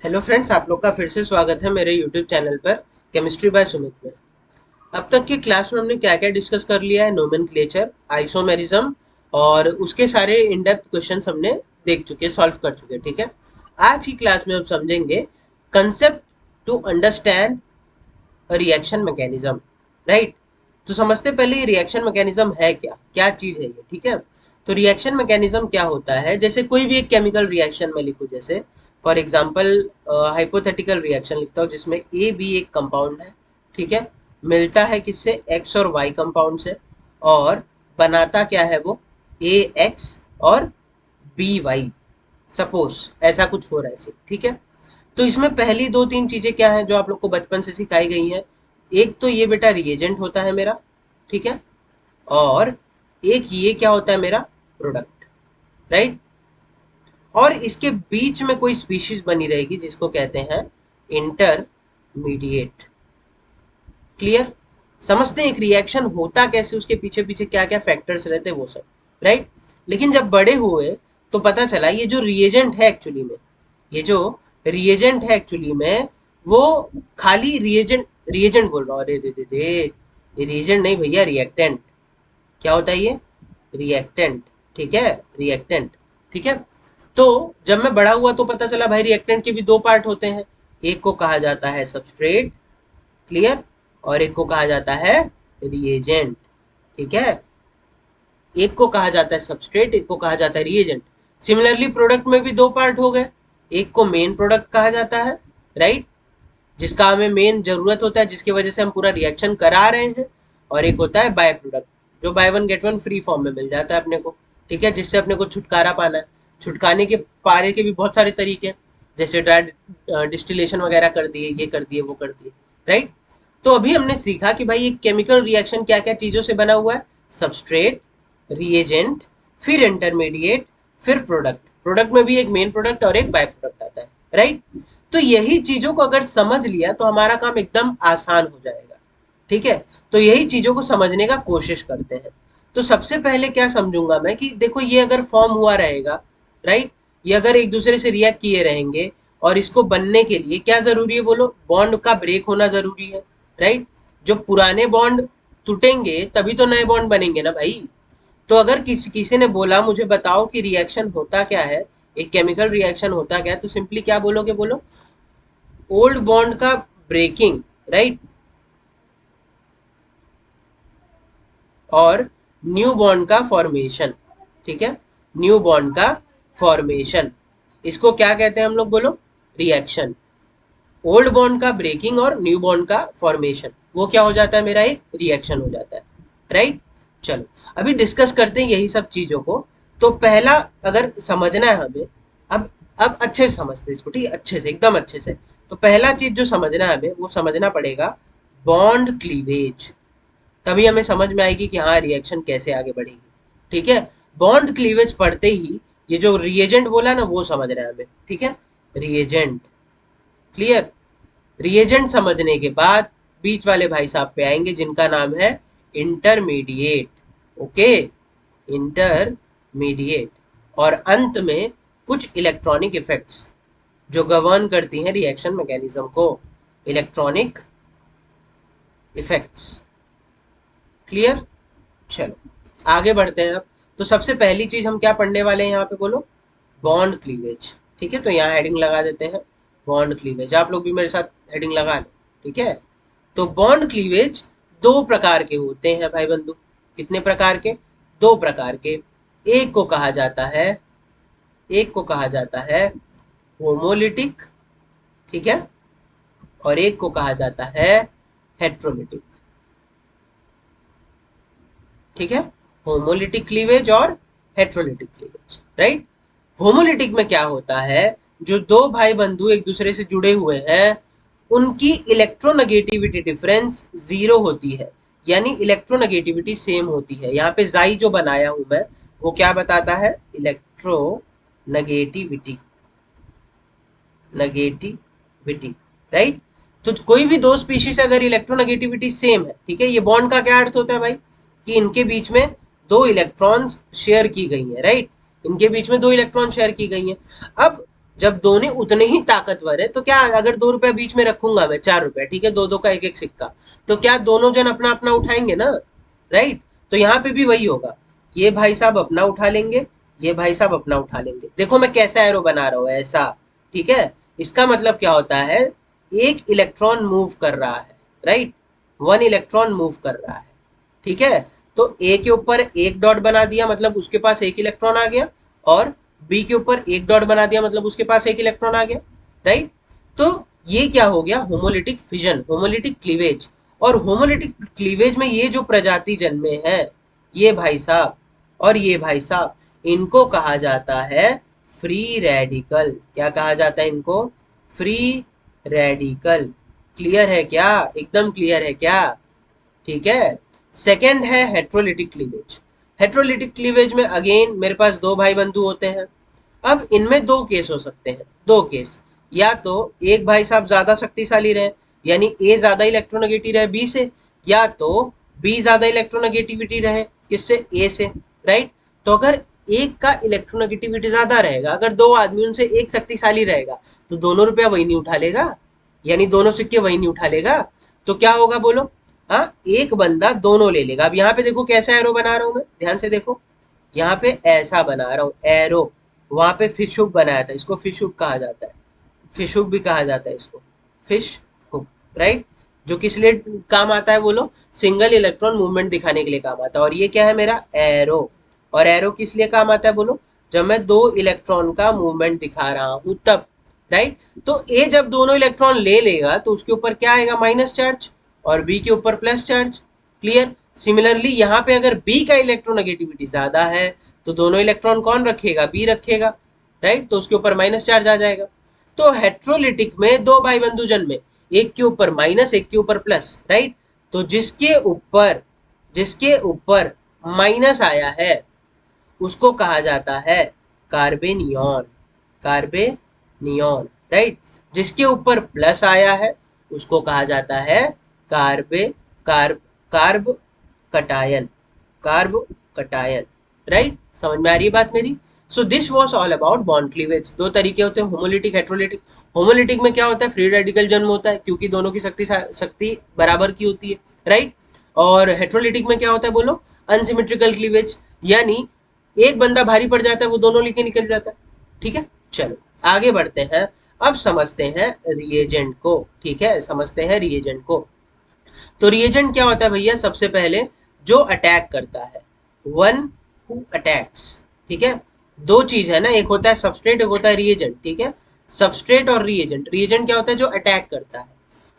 Hello friends, आप लोग का फिर से स्वागत है मेरे यूट्यूब चैनल पर केमिस्ट्री बाय सुमित में। अब तक की क्लास में हमने क्या क्या डिस्कस कर लिया है, नोमेनक्लेचर, आइसोमेरिज्म और उसके सारे इन डेप्थ क्वेश्चंस हमने देख चुके, सॉल्व कर चुके। ठीक है, आज की क्लास में हम समझेंगे concept to understand reaction mechanism. Right, तो समझते पहले ये रिएक्शन मैकेनिज्म है क्या, क्या चीज है ये। ठीक है, तो रिएक्शन मैकेनिज्म क्या होता है, जैसे कोई भी एक केमिकल रिएक्शन में लिखूं, जैसे फॉर एग्जांपल हाइपोथेटिकल रिएक्शन लिखता हूँ जिसमें ए बी एक कंपाउंड है। ठीक है, मिलता है किससे, एक्स और वाई कंपाउंड से, और बनाता क्या है वो, ए एक्स और बी वाई। सपोज ऐसा कुछ हो रहा है इसे। ठीक है, तो इसमें पहली दो तीन चीजें क्या है जो आप लोग को बचपन से सिखाई गई हैं। एक तो ये बेटा रिएजेंट होता है मेरा, ठीक है, और एक ये क्या होता है मेरा, प्रोडक्ट। राइट, और इसके बीच में कोई स्पीशीज बनी रहेगी जिसको कहते हैं इंटरमीडिएट। क्लियर, समझते हैं एक रिएक्शन होता कैसे, उसके पीछे पीछे क्या क्या फैक्टर्स रहते हैं वो सब। राइट, लेकिन जब बड़े हुए तो पता चला ये जो रिएजेंट है एक्चुअली में, ये जो रिएजेंट है एक्चुअली में, वो खाली रिएजेंट, रिएजेंट बोल रहा हूँ, अरे रे रे रे, ये रिएजेंट नहीं भैया, रिएक्टेंट। क्या होता है ये, रिएक्टेंट। ठीक है, रिएक्टेंट। ठीक है, तो जब मैं बड़ा हुआ तो पता चला भाई रिएक्टेंट के भी दो पार्ट होते हैं, एक को कहा जाता है सबस्ट्रेट, क्लियर, और एक को कहा जाता है रिएजेंट। ठीक है, एक को कहा जाता है सबस्ट्रेट, एक को कहा जाता है रिएजेंट। सिमिलरली प्रोडक्ट में भी दो पार्ट हो गए, एक को मेन प्रोडक्ट कहा जाता है, राइट, जिसका हमें मेन जरूरत होता है, जिसकी वजह से हम पूरा रिएक्शन करा रहे हैं, और एक होता है बाय प्रोडक्ट, जो by one get one free form में मिल जाता है अपने को। ठीक है, जिससे अपने को छुटकारा पाना है। छुटकाने के पारे के भी बहुत सारे तरीके हैं, जैसे ड्राई डिस्टिलेशन वगैरह कर दिए, ये कर दिए, वो कर दिए। राइट, तो अभी हमने सीखा कि भाई एक केमिकल रिएक्शन क्या क्या चीजों से बना हुआ है, सबस्ट्रेट, रिएजेंट, फिर इंटरमीडिएट, फिर प्रोडक्ट। प्रोडक्ट में भी एक मेन प्रोडक्ट और एक बाय प्रोडक्ट आता है। राइट, तो यही चीजों को अगर समझ लिया तो हमारा काम एकदम आसान हो जाएगा। ठीक है, तो यही चीजों को समझने का कोशिश करते हैं। तो सबसे पहले क्या समझूंगा मैं कि देखो ये अगर फॉर्म हुआ रहेगा, राइट, ये अगर एक दूसरे से रिएक्ट किए रहेंगे, और इसको बनने के लिए क्या जरूरी है बोलो, बॉन्ड का ब्रेक होना जरूरी है। राइट, जो पुराने बॉन्ड टूटेंगे तभी तो नए बॉन्ड बनेंगे ना भाई। तो अगर किसी किसी ने बोला मुझे बताओ कि रिएक्शन होता क्या है, एक केमिकल रिएक्शन होता क्या है, तो सिंपली क्या बोलोगे, बोलो ओल्ड बॉन्ड का ब्रेकिंग, राइट, और न्यू बॉन्ड का फॉर्मेशन। ठीक है, न्यू बॉन्ड का फॉर्मेशन, इसको क्या कहते हैं हम लोग, बोलो, रिएक्शन। ओल्ड बॉन्ड का ब्रेकिंग और न्यू बॉन्ड का फॉर्मेशन, वो क्या हो जाता है, मेरा एक रिएक्शन हो जाता है। राइट, चलो अभी डिस्कस करते हैं यही सब चीजों को। तो पहला अगर समझना है हमें, अब अच्छे से समझते हैं इसको, ठीक है, अच्छे से, एकदम अच्छे से। तो पहला चीज जो समझना है हमें, वो समझना पड़ेगा बॉन्ड क्लीवेज। तभी हमें समझ में आएगी कि हाँ रिएक्शन कैसे आगे बढ़ेगी। ठीक है, बॉन्ड क्लीवेज पढ़ते ही ये जो रिएजेंट बोला ना वो समझना है हमें। ठीक है, रिएजेंट, क्लियर। रिएजेंट समझने के बाद बीच वाले भाई साहब पे आएंगे जिनका नाम है इंटरमीडिएट। ओके, इंटरमीडिएट, और अंत में कुछ इलेक्ट्रॉनिक इफेक्ट्स जो गवर्न करती हैं रिएक्शन मैकेनिज्म को, इलेक्ट्रॉनिक इफेक्ट्स। क्लियर, चलो आगे बढ़ते हैं अब। तो सबसे पहली चीज हम क्या पढ़ने वाले हैं यहाँ पे, बोलो, बॉन्ड क्लीवेज। ठीक है, तो यहाँ हेडिंग लगा देते हैं बॉन्ड क्लीवेज, आप लोग भी मेरे साथ हेडिंग लगा लो। ठीक है, तो बॉन्ड क्लीवेज दो प्रकार के होते हैं भाई बंधु। कितने प्रकार के, दो प्रकार के। एक को कहा जाता है, एक को कहा जाता है होमोलिटिक, ठीक है, और एक को कहा जाता है हेट्रोलिटिक। ठीक है, होमोलिटिक क्लीवेज और हेट्रोलिटिक क्लीवेज। राइट, होमोलिटिक में क्या होता है, जो दो भाई बंधु एक दूसरे से जुड़े हुए हैं उनकी इलेक्ट्रोनेगेटिविटी डिफरेंस जीरो होती है, यानी इलेक्ट्रोनेगेटिविटी सेम होती है। यहाँ पे जाई जो बनाया हूं मैं, वो क्या बताता है, इलेक्ट्रोनेगेटिविटी, नेगेटिविटी। राइट, तो कोई भी दो स्पीशीज अगर इलेक्ट्रोनेगेटिविटी सेम है, ठीक है, ये बॉन्ड का क्या अर्थ होता है भाई, कि इनके बीच में दो इलेक्ट्रॉन्स शेयर की गई है। राइट, इनके बीच में दो इलेक्ट्रॉन शेयर की गई है। अब जब दोनों उतने ही ताकतवर है तो क्या, अगर 2 रुपया बीच में रखूंगा मैं, 4 रुपया, ठीक है, दो दो का एक एक सिक्का, तो क्या दोनों जन अपना अपना उठाएंगे ना, राइट। तो यहाँ पे भी वही होगा, ये भाई साहब अपना उठा लेंगे, ये भाई साहब अपना उठा लेंगे। देखो मैं कैसा एरो बना रहा हूँ, ऐसा, ठीक है। इसका मतलब क्या होता है, एक इलेक्ट्रॉन मूव कर रहा है, राइट, 1 इलेक्ट्रॉन मूव कर रहा है, ठीक है। तो ए के ऊपर एक डॉट बना दिया, मतलब उसके पास एक इलेक्ट्रॉन आ गया, और बी के ऊपर एक डॉट बना दिया, मतलब उसके पास एक इलेक्ट्रॉन आ गया, राइट। तो ये क्या हो गया, होमोलिटिक फिजन, होमोलिटिक क्लीवेज। और होमोलिटिक क्लीवेज में ये जो प्रजाति जन्मे हैं, ये भाई साहब और ये भाई साहब, इनको कहा जाता है फ्री रेडिकल। क्या कहा जाता है इनको, फ्री रेडिकल। क्लियर है क्या, एकदम क्लियर है क्या, ठीक है। सेकंड है हेट्रोलिटिक क्लीवेज। हेट्रोलिटिक क्लीवेज में अगेन मेरे पास दो भाई बंधु होते हैं। अब इनमें दो केस हो सकते हैं, दो केस, या तो एक भाई साहब ज्यादा शक्तिशाली रहे, यानी ए ज्यादा इलेक्ट्रोनेगेटिव रहे बी से, या तो बी ज्यादा इलेक्ट्रोनेगेटिविटी रहे किससे, ए से, राइट। तो अगर एक का इलेक्ट्रोनेगेटिविटी ज्यादा रहेगा, अगर दो आदमी उनसे एक शक्तिशाली रहेगा, तो दोनों रुपया वही नहीं उठा लेगा, यानी दोनों सिक्के वही नहीं उठा लेगा। तो क्या होगा बोलो, हाँ, एक बंदा दोनों ले लेगा। अब यहाँ पे देखो कैसा एरो बना रहा हूं मैं, ध्यान से देखो, यहाँ पे ऐसा बना रहा हूँ एरो, वहां पे फिश हुक बनाया था, इसको फिश हुक कहा जाता है, फिश हुक भी कहा जाता है इसको, फिश हुक, राइट। जो किस लिए काम आता है बोलो, सिंगल इलेक्ट्रॉन मूवमेंट दिखाने के लिए काम आता है। और ये क्या है मेरा एरो, और एरो किस लिए काम आता है बोलो, जब मैं दो इलेक्ट्रॉन का मूवमेंट दिखा रहा हूं तब, राइट। तो ए जब दोनों इलेक्ट्रॉन ले लेगा तो उसके ऊपर क्या आएगा, माइनस चार्ज, और बी के ऊपर प्लस चार्ज, क्लियर। सिमिलरली यहाँ पे अगर बी का इलेक्ट्रोनेगेटिविटी ज्यादा है, तो दोनों इलेक्ट्रॉन कौन रखेगा, बी रखेगा, राइट, तो उसके ऊपर माइनस चार्ज आ जाएगा। तो हेट्रोलिटिक में दो भाई बंधु जन्मे, एक के ऊपर माइनस एक के ऊपर प्लस, राइट। तो जिसके ऊपर माइनस आया है उसको कहा जाता है कार्बेनियन, कार्बेनियन, राइट। जिसके ऊपर प्लस आया है उसको कहा जाता है कार्बे carb carbocation, carbocation, right. समझ में आ रही है बात मेरी। So this was all about bond cleavage. दो तरीके होते हैं, होमोलिटिक हेट्रोलिटिक। होमोलिटिक में क्या होता है, फ्री रेडिकल जन्म होता है, क्योंकि दोनों की शक्ति बराबर की होती है, राइट। और हेट्रोलिटिक में क्या होता है बोलो, अनसिमेट्रिकल क्लीवेज, यानी एक बंदा भारी पड़ जाता है, वो दोनों लेके निकल जाता है, ठीक है। चलो आगे बढ़ते हैं, अब समझते हैं रिएजेंट को, ठीक है, समझते हैं रिएजेंट को। तो रिएजेंट क्या होता है भैया, सबसे पहले जो अटैक करता है, वन हु अटैक्स, ठीक है। दो चीज है ना, एक होता है सबस्ट्रेट, एक होता है रिएजेंट, ठीक है। सबस्ट्रेट और रिएजेंट, रिएजेंट क्या होता है, जो अटैक करता है।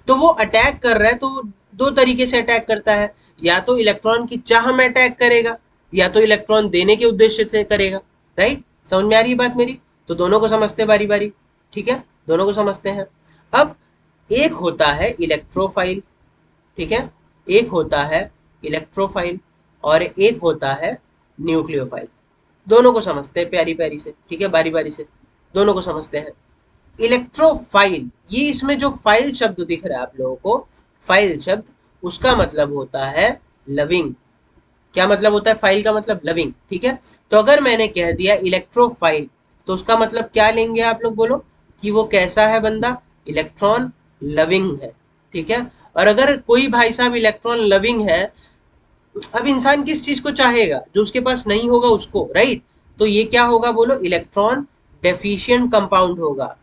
तो वो अटैक कर रहा है तो दो तरीके से अटैक करता है, या तो इलेक्ट्रॉन की चाह में अटैक करेगा, या तो इलेक्ट्रॉन देने के उद्देश्य से करेगा, राइट। समझ में आ रही है बात मेरी। तो दोनों को समझते हैं बारी बारी, ठीक है, दोनों को समझते हैं। अब एक होता है इलेक्ट्रोफाइल, ठीक है, एक होता है इलेक्ट्रोफाइल और एक होता है न्यूक्लियोफाइल। दोनों को समझते हैं प्यारी प्यारी से, ठीक है, बारी बारी से दोनों को समझते हैं। इलेक्ट्रोफाइल, ये इसमें जो फाइल शब्द दिख रहा है आप लोगों को, फाइल शब्द, उसका मतलब होता है लविंग। क्या मतलब होता है, फाइल का मतलब लविंग, ठीक है। तो अगर मैंने कह दिया इलेक्ट्रोफाइल, तो उसका मतलब क्या लेंगे आप लोग बोलो, कि वो कैसा है बंदा, इलेक्ट्रॉन लविंग है, ठीक है। और अगर कोई भाई साहब इलेक्ट्रॉन लविंग है, अब इंसान किस चीज को चाहेगा, जो उसके पास नहीं होगा उसको, राइट। तो ये क्या होगा बोलो, इलेक्ट्रॉन डेफिशिएंट कंपाउंड होगा,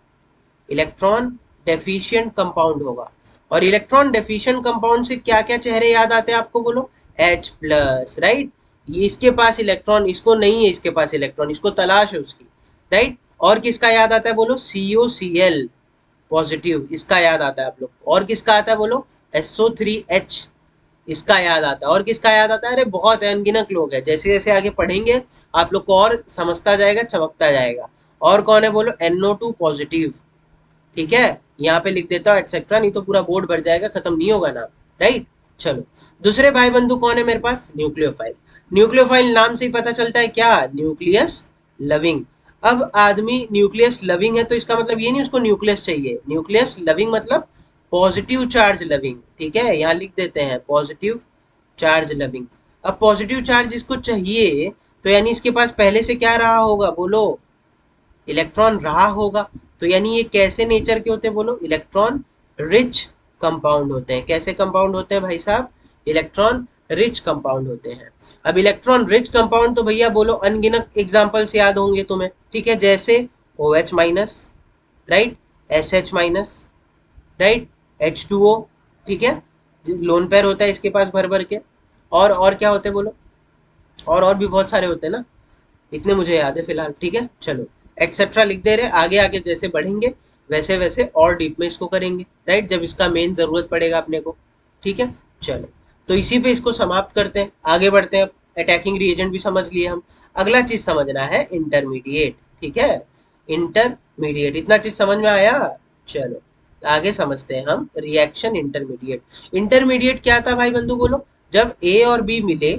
इलेक्ट्रॉन डेफिशिएंट कंपाउंड होगा। और इलेक्ट्रॉन डेफिशिएंट कंपाउंड से क्या क्या चेहरे याद आते हैं आपको बोलो, H प्लस, राइट। ये इसके पास इलेक्ट्रॉन, इसको नहीं है इसके पास इलेक्ट्रॉन, इसको तलाश है उसकी, राइट। और किसका याद आता है बोलो, COCl पॉजिटिव, इसका याद आता है आप लोग को। और किसका आता है बोलो, SO3H, इसका याद आता है। और किसका याद आता है, अरे बहुत है, अनगिनत लोग हैं, जैसे जैसे आगे पढ़ेंगे आप लोग को और समझता जाएगा, चमकता जाएगा। और कौन है बोलो, NO2 पॉजिटिव, ठीक है। यहाँ पे लिख देता हूँ एटसेट्रा, नहीं तो पूरा बोर्ड भर जाएगा, खत्म नहीं होगा नाम, राइट। चलो दूसरे भाई बंधु कौन है मेरे पास, न्यूक्लियोफाइल। न्यूक्लियोफाइल नाम से ही पता चलता है क्या, न्यूक्लियस लविंग। अब आदमी न्यूक्लियस लविंग है तो इसका मतलब ये नहीं उसको न्यूक्लियस चाहिए, न्यूक्लियस लविंग मतलब पॉजिटिव चार्ज लविंग, ठीक है। यहाँ लिख देते हैं पॉजिटिव चार्ज लविंग। अब पॉजिटिव चार्ज इसको चाहिए, तो यानी इसके पास पहले से क्या रहा होगा बोलो, इलेक्ट्रॉन रहा होगा। तो यानी ये कैसे नेचर के होते हैं बोलो, इलेक्ट्रॉन रिच कंपाउंड होते हैं। कैसे कंपाउंड होते हैं भाई साहब, इलेक्ट्रॉन रिच कंपाउंड होते हैं। अब इलेक्ट्रॉन रिच कंपाउंड तो भैया बोलो अनगिनत एग्जांपल्स याद होंगे तुम्हें, ठीक है, जैसे OH minus, right, SH minus, right, H2O, ठीक है, लोन पेयर होता है इसके पास भर भर के। और क्या होते हैं बोलो, और भी बहुत सारे होते हैं ना, इतने मुझे याद है फिलहाल, ठीक है। चलो एक्सेट्रा लिख दे रहे, आगे आगे जैसे बढ़ेंगे वैसे वैसे और डीप में इसको करेंगे, राइट, जब इसका मेन जरूरत पड़ेगा अपने को, ठीक है। चलो तो इसी पे इसको समाप्त करते हैं, आगे बढ़ते हैं। अटैकिंग रिएजेंट भी समझ लिए हम, अगला चीज समझना है इंटरमीडिएट, ठीक है, इंटरमीडिएट, इतना चीज समझ में आया। चलो आगे समझते हैं हम रिएक्शन इंटरमीडिएट। इंटरमीडिएट क्या था भाई बंधु बोलो, जब ए और बी मिले,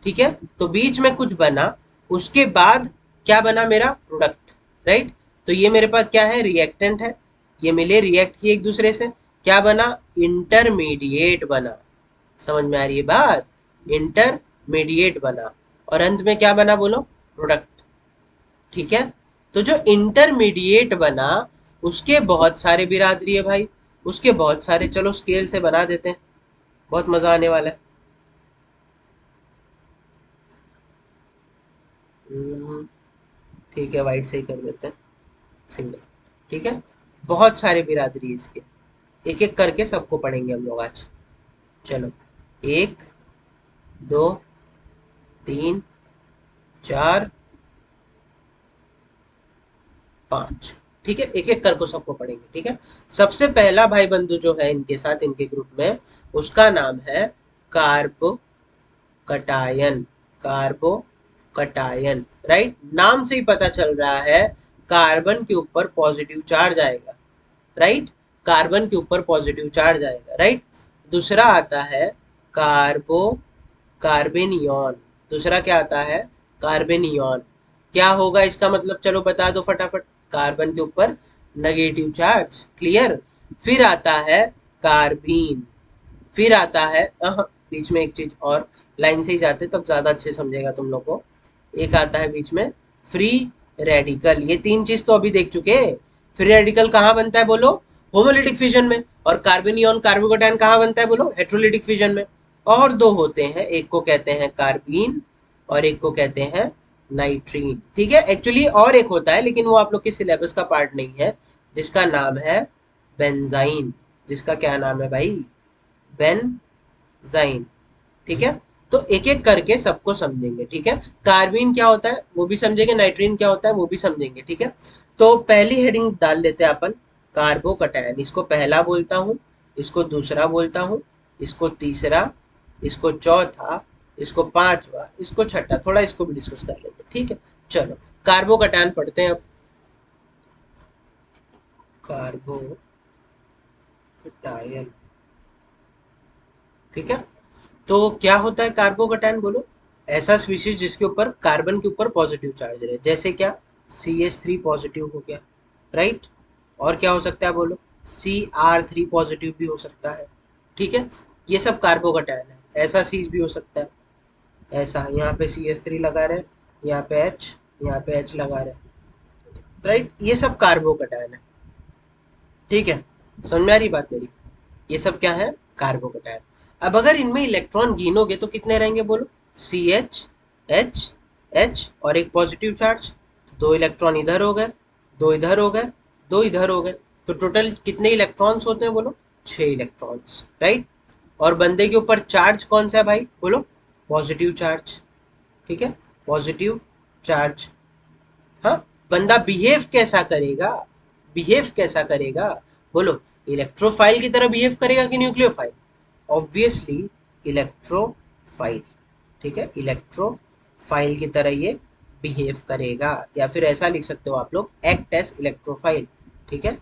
ठीक है, तो बीच में कुछ बना, उसके बाद क्या बना मेरा प्रोडक्ट, राइट। तो ये मेरे पास क्या है, रिएक्टेंट है, ये मिले रिएक्ट किए एक दूसरे से, क्या बना, इंटरमीडिएट बना। समझ में आ रही है बात, इंटरमीडिएट बना, और अंत में क्या बना बोलो, प्रोडक्ट, ठीक है। तो जो इंटरमीडिएट बना उसके बहुत सारे बिरादरी है भाई, उसके बहुत सारे, चलो स्केल से बना देते हैं, बहुत मजा आने वाला है। ठीक है, वाइट से ही कर देते हैं, सिंगल, ठीक है। बहुत सारे बिरादरी है इसके, एक एक करके सबको पढ़ेंगे हम लोग आज। चलो 1 2 3 4 5, ठीक है, एक एक करके सबको पढ़ेंगे, ठीक है। सबसे पहला भाई बंधु जो है इनके साथ, इनके ग्रुप में, उसका नाम है कार्बो कटायन, कार्बो कटायन, राइट। नाम से ही पता चल रहा है कार्बन के ऊपर पॉजिटिव चार्ज आएगा, राइट, कार्बन के ऊपर पॉजिटिव चार्ज आएगा, राइट। दूसरा आता है कार्बो कार्बेनियन, दूसरा क्या आता है, कार्बेनियन। क्या होगा इसका मतलब, चलो बता दो फटाफट, कार्बन के ऊपर नेगेटिव चार्ज, क्लियर। फिर आता है कार्बीन, फिर आता है बीच में एक चीज और, लाइन से ही जाते तब ज्यादा अच्छे समझेगा तुम लोग को। एक आता है बीच में फ्री रेडिकल, ये तीन चीज तो अभी देख चुके। फ्री रेडिकल कहाँ बनता है बोलो, होमोलिटिक फिजन में। और कार्बेनियन कार्बोकैटायन कहाँ बनता है बोलो, हेट्रोलिटिक फिजन में। और दो होते हैं, एक को कहते हैं कार्बीन और एक को कहते हैं नाइट्रीन, ठीक है। एक्चुअली और एक होता है लेकिन वो आप लोग के सिलेबस का पार्ट नहीं है, जिसका नाम है बेंजाइन, जिसका क्या नाम है भाई, बेंजाइन, ठीक है। तो एक एक करके सबको समझेंगे, ठीक है। कार्बीन क्या होता है वो भी समझेंगे, नाइट्रीन क्या होता है वो भी समझेंगे, ठीक है। तो पहली हेडिंग डाल लेते हैं अपन, कार्बोकैटायन, इसको पहला बोलता हूँ, इसको दूसरा बोलता हूँ, इसको तीसरा, इसको चौथा, इसको पांचवा, इसको छठा, थोड़ा इसको भी डिस्कस कर लेते हैं, ठीक है। चलो कार्बोकैटायन पढ़ते हैं अब। कार्बोकैटायन, ठीक है। तो क्या होता है कार्बोकैटायन बोलो, ऐसा स्पीशीज जिसके ऊपर कार्बन के ऊपर पॉजिटिव चार्ज रहे, जैसे क्या, CH3 पॉजिटिव हो गया, राइट। और क्या हो सकता है बोलो, Cr3 पॉजिटिव भी हो सकता है, ठीक है। ये सब कार्बोकैटायन है। ऐसा चीज भी हो सकता है, ऐसा यहाँ पे CH3 लगा रहे, यहाँ पे H, यहाँ पे H लगा रहे, राइट, ये सब कार्बोकैटायन है, ठीक है। समझ में आ रही बात मेरी, ये सब क्या है, कार्बोकैटायन। अब अगर इनमें इलेक्ट्रॉन गिनोगे तो कितने रहेंगे बोलो, CH, H, H और एक पॉजिटिव चार्ज, तो दो इलेक्ट्रॉन इधर हो गए, दो इधर हो गए, दो इधर हो गए, तो टोटल कितने इलेक्ट्रॉन्स होते हैं बोलो, 6 इलेक्ट्रॉन्स, राइट। और बंदे के ऊपर चार्ज कौन सा है भाई बोलो, पॉजिटिव चार्ज, ठीक है, पॉजिटिव चार्ज। हाँ, बंदा बिहेव कैसा करेगा, बिहेव कैसा करेगा बोलो, इलेक्ट्रोफाइल की तरह बिहेव करेगा कि न्यूक्लियोफाइल, ऑब्वियसली इलेक्ट्रोफाइल, ठीक है, इलेक्ट्रोफाइल की तरह ये बिहेव करेगा, या फिर ऐसा लिख सकते हो आप लोग, एक्ट एस इलेक्ट्रोफाइल, ठीक है,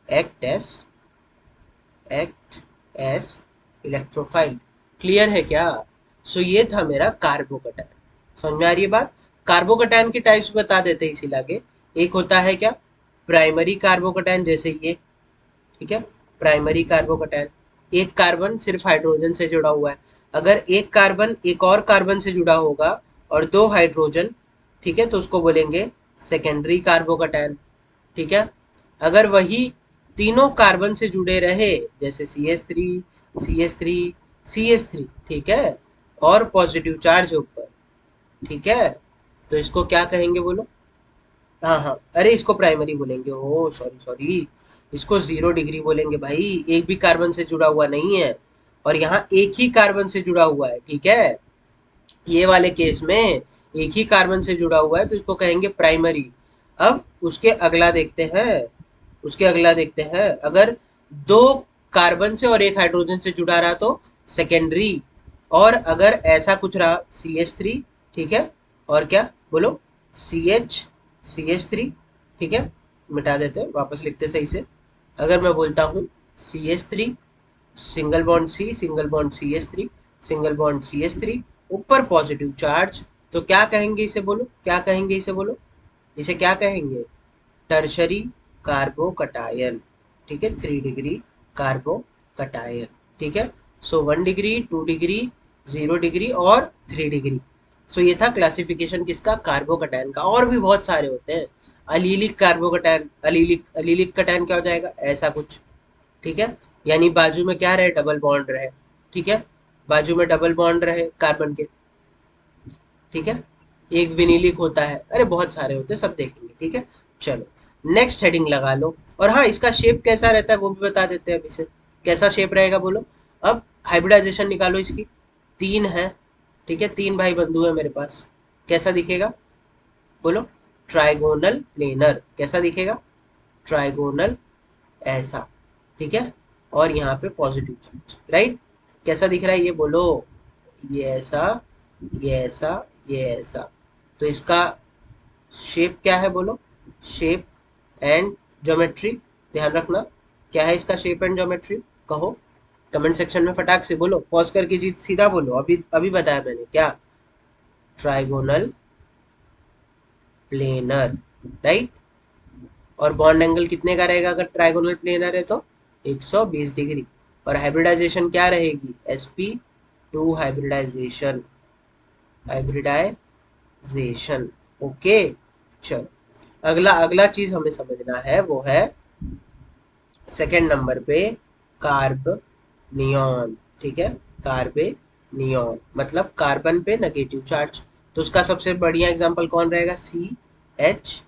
act S, act S electrophile, clear है क्या। सो ये था मेरा कार्बोकैटायन, समझ में आ रही है बात। कार्बोकैटायन की टाइप्स बता देते हैं इसी लागे, एक होता है क्या, प्राइमरी कार्बोकैटायन, जैसे ये, ठीक है, प्राइमरी कार्बोकैटायन, एक कार्बन सिर्फ हाइड्रोजन से जुड़ा हुआ है। अगर एक कार्बन एक और कार्बन से जुड़ा होगा और दो हाइड्रोजन, ठीक है, तो उसको बोलेंगे सेकेंडरी कार्बोकैटायन, ठीक है। अगर वही तीनों कार्बन से जुड़े रहे, जैसे CH3 CH3 CH3, ठीक है, और पॉजिटिव चार्ज है ऊपर, ठीक है, तो इसको क्या कहेंगे बोलो? हाँ हाँ, अरे इसको प्राइमरी बोलेंगे, ओ सॉरी सॉरी, इसको 0 डिग्री बोलेंगे भाई, एक भी कार्बन से जुड़ा हुआ नहीं है, और यहाँ एक ही कार्बन से जुड़ा हुआ है, ठीक है। ये वाले केस में एक ही कार्बन से जुड़ा हुआ है तो इसको कहेंगे प्राइमरी। अब उसके अगला देखते हैं, उसके अगला देखते हैं, अगर दो कार्बन से और एक हाइड्रोजन से जुड़ा रहा तो सेकेंडरी, और अगर ऐसा कुछ रहा CH3, ठीक है, और क्या बोलो, CH3, ठीक है, मिटा देते हैं, वापस लिखते सही से। अगर मैं बोलता हूँ CH3, single bond C, single bond CH3, single bond CH3, ऊपर पॉजिटिव चार्ज, तो क्या कहेंगे इसे बोलो, क्या कहेंगे इसे बोलो, इसे क्या कहेंगे? टर्शरी कार्बोकटायन, ठीक है, 3 डिग्री कार्बोकटायन, ठीक है। सो 1 डिग्री, 2 डिग्री, 0 डिग्री और 3 डिग्री। सो ये था क्लासिफिकेशन किसका? कार्बोकटायन का। और भी बहुत सारे होते हैं, allelic carbocation, allelic allelic cation क्या हो जाएगा, ऐसा कुछ, ठीक है, यानी बाजू में क्या रहे, डबल बॉन्ड रहे, ठीक है, बाजू में डबल बॉन्ड रहे कार्बन के, ठीक है। एक विनिलिक होता है, अरे बहुत सारे होते हैं, सब देखेंगे, ठीक है। चलो नेक्स्ट हेडिंग लगा लो, और हाँ इसका शेप कैसा रहता है वो भी बता देते हैं अभी से, कैसा शेप रहेगा बोलो। अब हाइब्रिडाइजेशन निकालो इसकी, तीन है, ठीक है, तीन भाई बंधु है मेरे पास, कैसा दिखेगा बोलो? ट्राइगोनल प्लेनर, कैसा दिखेगा? ट्राइगोनल, ऐसा, ठीक है, और यहाँ पे पॉजिटिव चार्ज, राइट, कैसा दिख रहा है ये बोलो? ये ऐसा, ये ऐसा, ये ऐसा, तो इसका शेप क्या है बोलो? शेप एंड ज्योमेट्री, ध्यान रखना, क्या है इसका शेप एंड ज्योमेट्री, कहो कमेंट सेक्शन में फटाक से बोलो, पॉज करके जीत सीधा बोलो, अभी अभी बताया मैंने क्या? Trigonal planar, right. और बॉन्ड एंगल कितने का रहेगा अगर ट्राइगोनल प्लेनर है तो? 120 डिग्री। और हाइब्रिडाइजेशन क्या रहेगी? sp2 hybridisation, hybridisation, okay. चलो अगला अगला चीज हमें समझना है वो है सेकेंड नंबर पे कार्ब नियॉन, ठीक है, कार्बे नियॉन मतलब कार्बन पे नेगेटिव चार्ज। तो उसका सबसे बढ़िया एग्जांपल कौन रहेगा? CH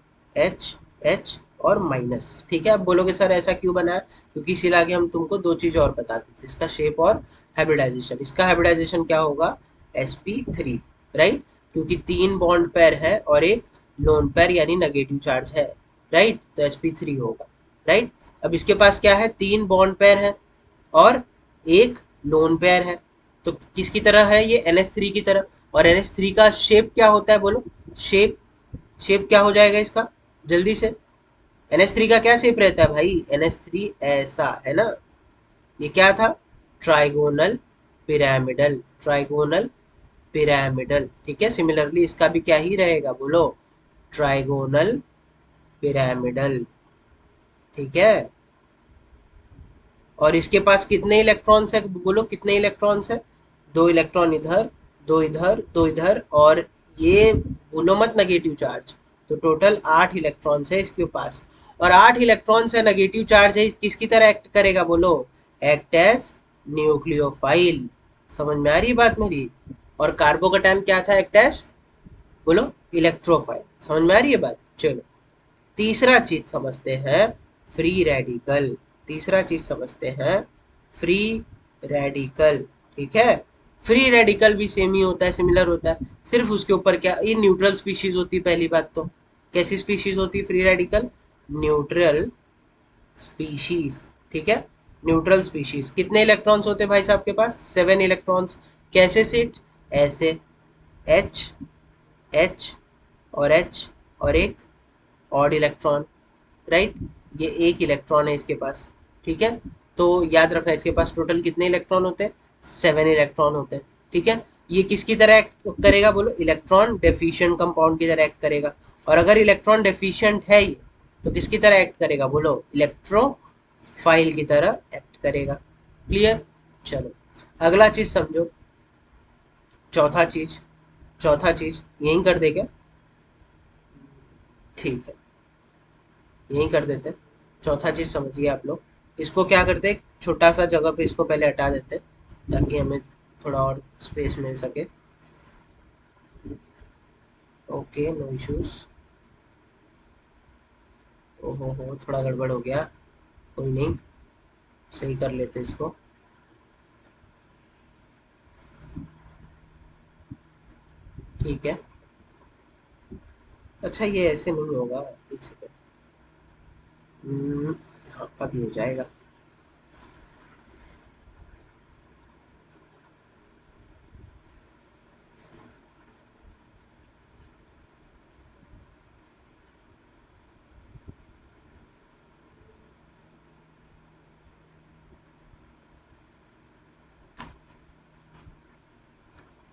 और माइनस, ठीक है। अब बोलोगे सर ऐसा क्यों बना है? क्योंकि इसी आगे हम तुमको दो चीज और बताते थे, इसका शेप और हाइब्रिडाइजेशन। इसका हाइब्रिडाइजेशन क्या होगा? sp3, राइट, क्योंकि तीन बॉन्ड पेयर है और एक लोन पेयर यानी नेगेटिव चार्ज है, राइट, तो sp3 होगा, राइट। अब इसके पास क्या है? तीन बॉन्ड पेयर है और एक लोन पेयर है, तो किसकी तरह है ये? NH3 की तरह। और NH3 का शेप क्या होता है बोलो? शेप, शेप क्या हो जाएगा इसका जल्दी से? NH3 का क्या शेप रहता है भाई? NH3 ऐसा है ना, ये क्या था? ट्राइगोनल पिरामिडल, ट्राइगोनल पिरामिडल, ठीक है। सिमिलरली इसका भी क्या ही रहेगा बोलो? ट्राइगोनल पिरामिडल, ठीक है। और इसके पास कितने इलेक्ट्रॉन्स है बोलो? कितने इलेक्ट्रॉन्स है? दो इलेक्ट्रॉन इधर, दो इधर, दो इधर, और ये बोलो मत नेगेटिव चार्ज, तो टोटल 8 इलेक्ट्रॉन्स है इसके पास। और 8 इलेक्ट्रॉन्स है, नेगेटिव चार्ज है, किसकी तरह एक्ट करेगा बोलो? Act as nucleophile. समझ में आ रही बात मेरी? और कार्बोकैटायन क्या था? एक्ट एज बोलो इलेक्ट्रोफाइल। समझ में आ रही है बात? चलो तीसरा चीज समझते हैं, फ्री रेडिकल। तीसरा चीज समझते हैं, फ्री रेडिकल, ठीक है। फ्री रेडिकल भी सेम ही होता है, सिमिलर होता है, सिर्फ उसके ऊपर क्या, ये न्यूट्रल स्पीशीज होती है पहली बात तो। कैसी स्पीशीज होती है फ्री रेडिकल? न्यूट्रल स्पीशीज, ठीक है, न्यूट्रल स्पीशीज। कितने इलेक्ट्रॉन्स होते हैं भाई साहब के पास? 7 इलेक्ट्रॉन्स। कैसे सिट? ऐसे, एच, एच और एच, और एक ऑड इलेक्ट्रॉन, राइट, ये एक इलेक्ट्रॉन है इसके पास, ठीक है। तो याद रखना इसके पास टोटल कितने इलेक्ट्रॉन होते हैं? 7 इलेक्ट्रॉन होते हैं, ठीक है। ये किसकी तरह एक्ट करेगा बोलो? इलेक्ट्रॉन डेफिशिएंट कंपाउंड की तरह एक्ट करेगा। और अगर इलेक्ट्रॉन डेफिशिएंट है ये, तो किसकी तरह एक्ट करेगा बोलो? इलेक्ट्रोफाइल की तरह एक्ट करेगा। क्लियर? चलो अगला चीज समझो, चौथा चीज, चौथा चीज यहीं कर दे क्या? ठीक है, यही कर देते हैं। चौथा चीज समझिए आप लोग, इसको क्या करते हैं, छोटा सा जगह पे इसको पहले हटा देते हैं ताकि हमें थोड़ा और स्पेस मिल सके। Okay, no issues. ओहो हो, थोड़ा गड़बड़ हो गया, कोई नहीं, सही कर लेते इसको। ठीक है, अच्छा ये ऐसे नहीं होगा, एक सेकेंड। हाँ, अभी हो जाएगा।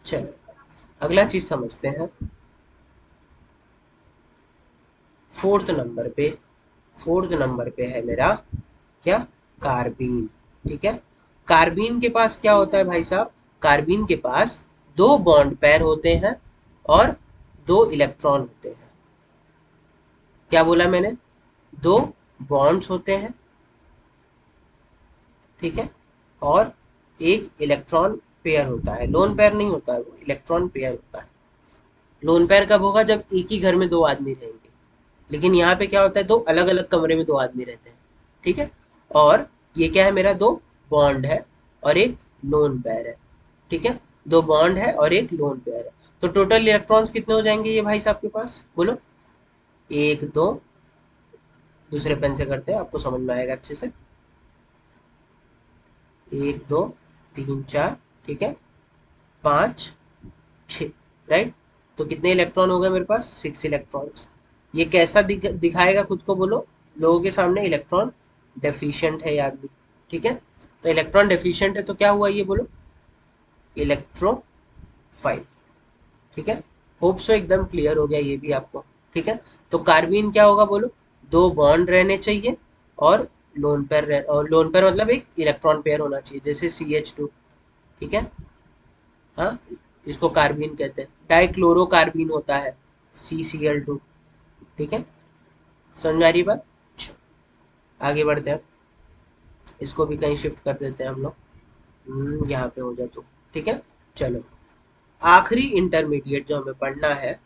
चलो, अगला चीज समझते हैं। फोर्थ नंबर पे, फोर्थ नंबर पे है मेरा क्या, कार्बीन। ठीक है, कार्बीन के पास क्या होता है भाई साहब, कार्बीन के पास दो बॉन्ड पेयर होते हैं और दो इलेक्ट्रॉन होते हैं। क्या बोला मैंने, दो बॉन्ड्स होते हैं, ठीक है, और एक इलेक्ट्रॉन पेयर होता है। लोन पेयर नहीं होता है, वो इलेक्ट्रॉन पेयर होता है। लोन पेयर कब होगा, जब एक ही घर में दो आदमी रहेंगे। लेकिन यहाँ पे क्या होता है, दो अलग अलग कमरे में दो आदमी रहते हैं। ठीक है, और ये क्या है, मेरा दो बॉन्ड है और एक लोन पेयर है। ठीक है, दो बॉन्ड है और एक लोन पेयर है। तो टोटल इलेक्ट्रॉन्स कितने हो जाएंगे ये भाई साहब के पास, बोलो। एक दो, दूसरे पेन से करते हैं, आपको समझ में आएगा अच्छे से। एक दो तीन चार, ठीक है, पाँच छ, राइट। तो कितने इलेक्ट्रॉन हो गए मेरे पास, सिक्स इलेक्ट्रॉन्स। ये कैसा दिखाएगा खुद को, बोलो। लोगों के सामने इलेक्ट्रॉन डेफिशिएंट है ये आदमी। ठीक है, तो इलेक्ट्रॉन डेफिशिएंट है तो क्या हुआ ये बोलो, इलेक्ट्रोफाइल। ठीक है, होप सो एकदम क्लियर हो गया ये भी आपको। ठीक है, तो कार्बीन क्या होगा बोलो, दो बॉन्ड रहने चाहिए और लोन पेयर, और लोन पेयर मतलब एक इलेक्ट्रॉन पेयर होना चाहिए, जैसे CH2। ठीक है, हाँ, इसको कार्बीन कहते हैं। डाइक्लोरोकार्बीन होता है, CCl2। ठीक है, समझ में आ रही बात। चलो, आगे बढ़ते हैं, इसको भी कहीं शिफ्ट कर देते हैं हम लोग। यहाँ पे हो जाए तो ठीक है। चलो, आखिरी इंटरमीडिएट जो हमें पढ़ना है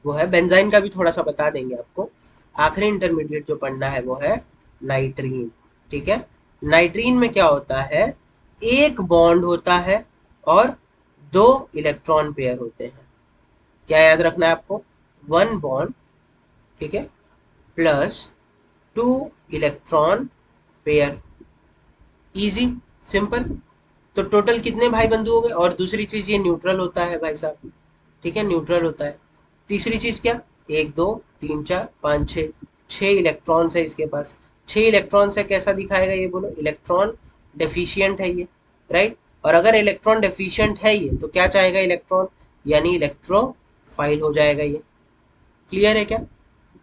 वो है, बेंजाइन का भी थोड़ा सा बता देंगे आपको। आखिरी इंटरमीडिएट जो पढ़ना है वो है नाइट्रीन। ठीक है, नाइट्रीन में क्या होता है, एक बॉन्ड होता है और दो इलेक्ट्रॉन पेयर होते हैं। क्या याद रखना है आपको, वन बॉन्ड, ठीक है, plus two electron pair. Easy, simple. तो टोटल कितने भाई बंधु हो गए, और दूसरी चीज ये न्यूट्रल होता है भाई साहब। ठीक है, न्यूट्रल होता है। तीसरी चीज क्या, एक दो तीन चार पाँच छः, छः इलेक्ट्रॉन्स है इसके पास। छः इलेक्ट्रॉन्स है, कैसा दिखाएगा ये बोलो, इलेक्ट्रॉन डेफिशिएंट है ये, राइट। और अगर इलेक्ट्रॉन डेफिशिएंट है ये तो क्या चाहेगा इलेक्ट्रॉन, यानी इलेक्ट्रोफाइल हो जाएगा ये। क्लियर है क्या।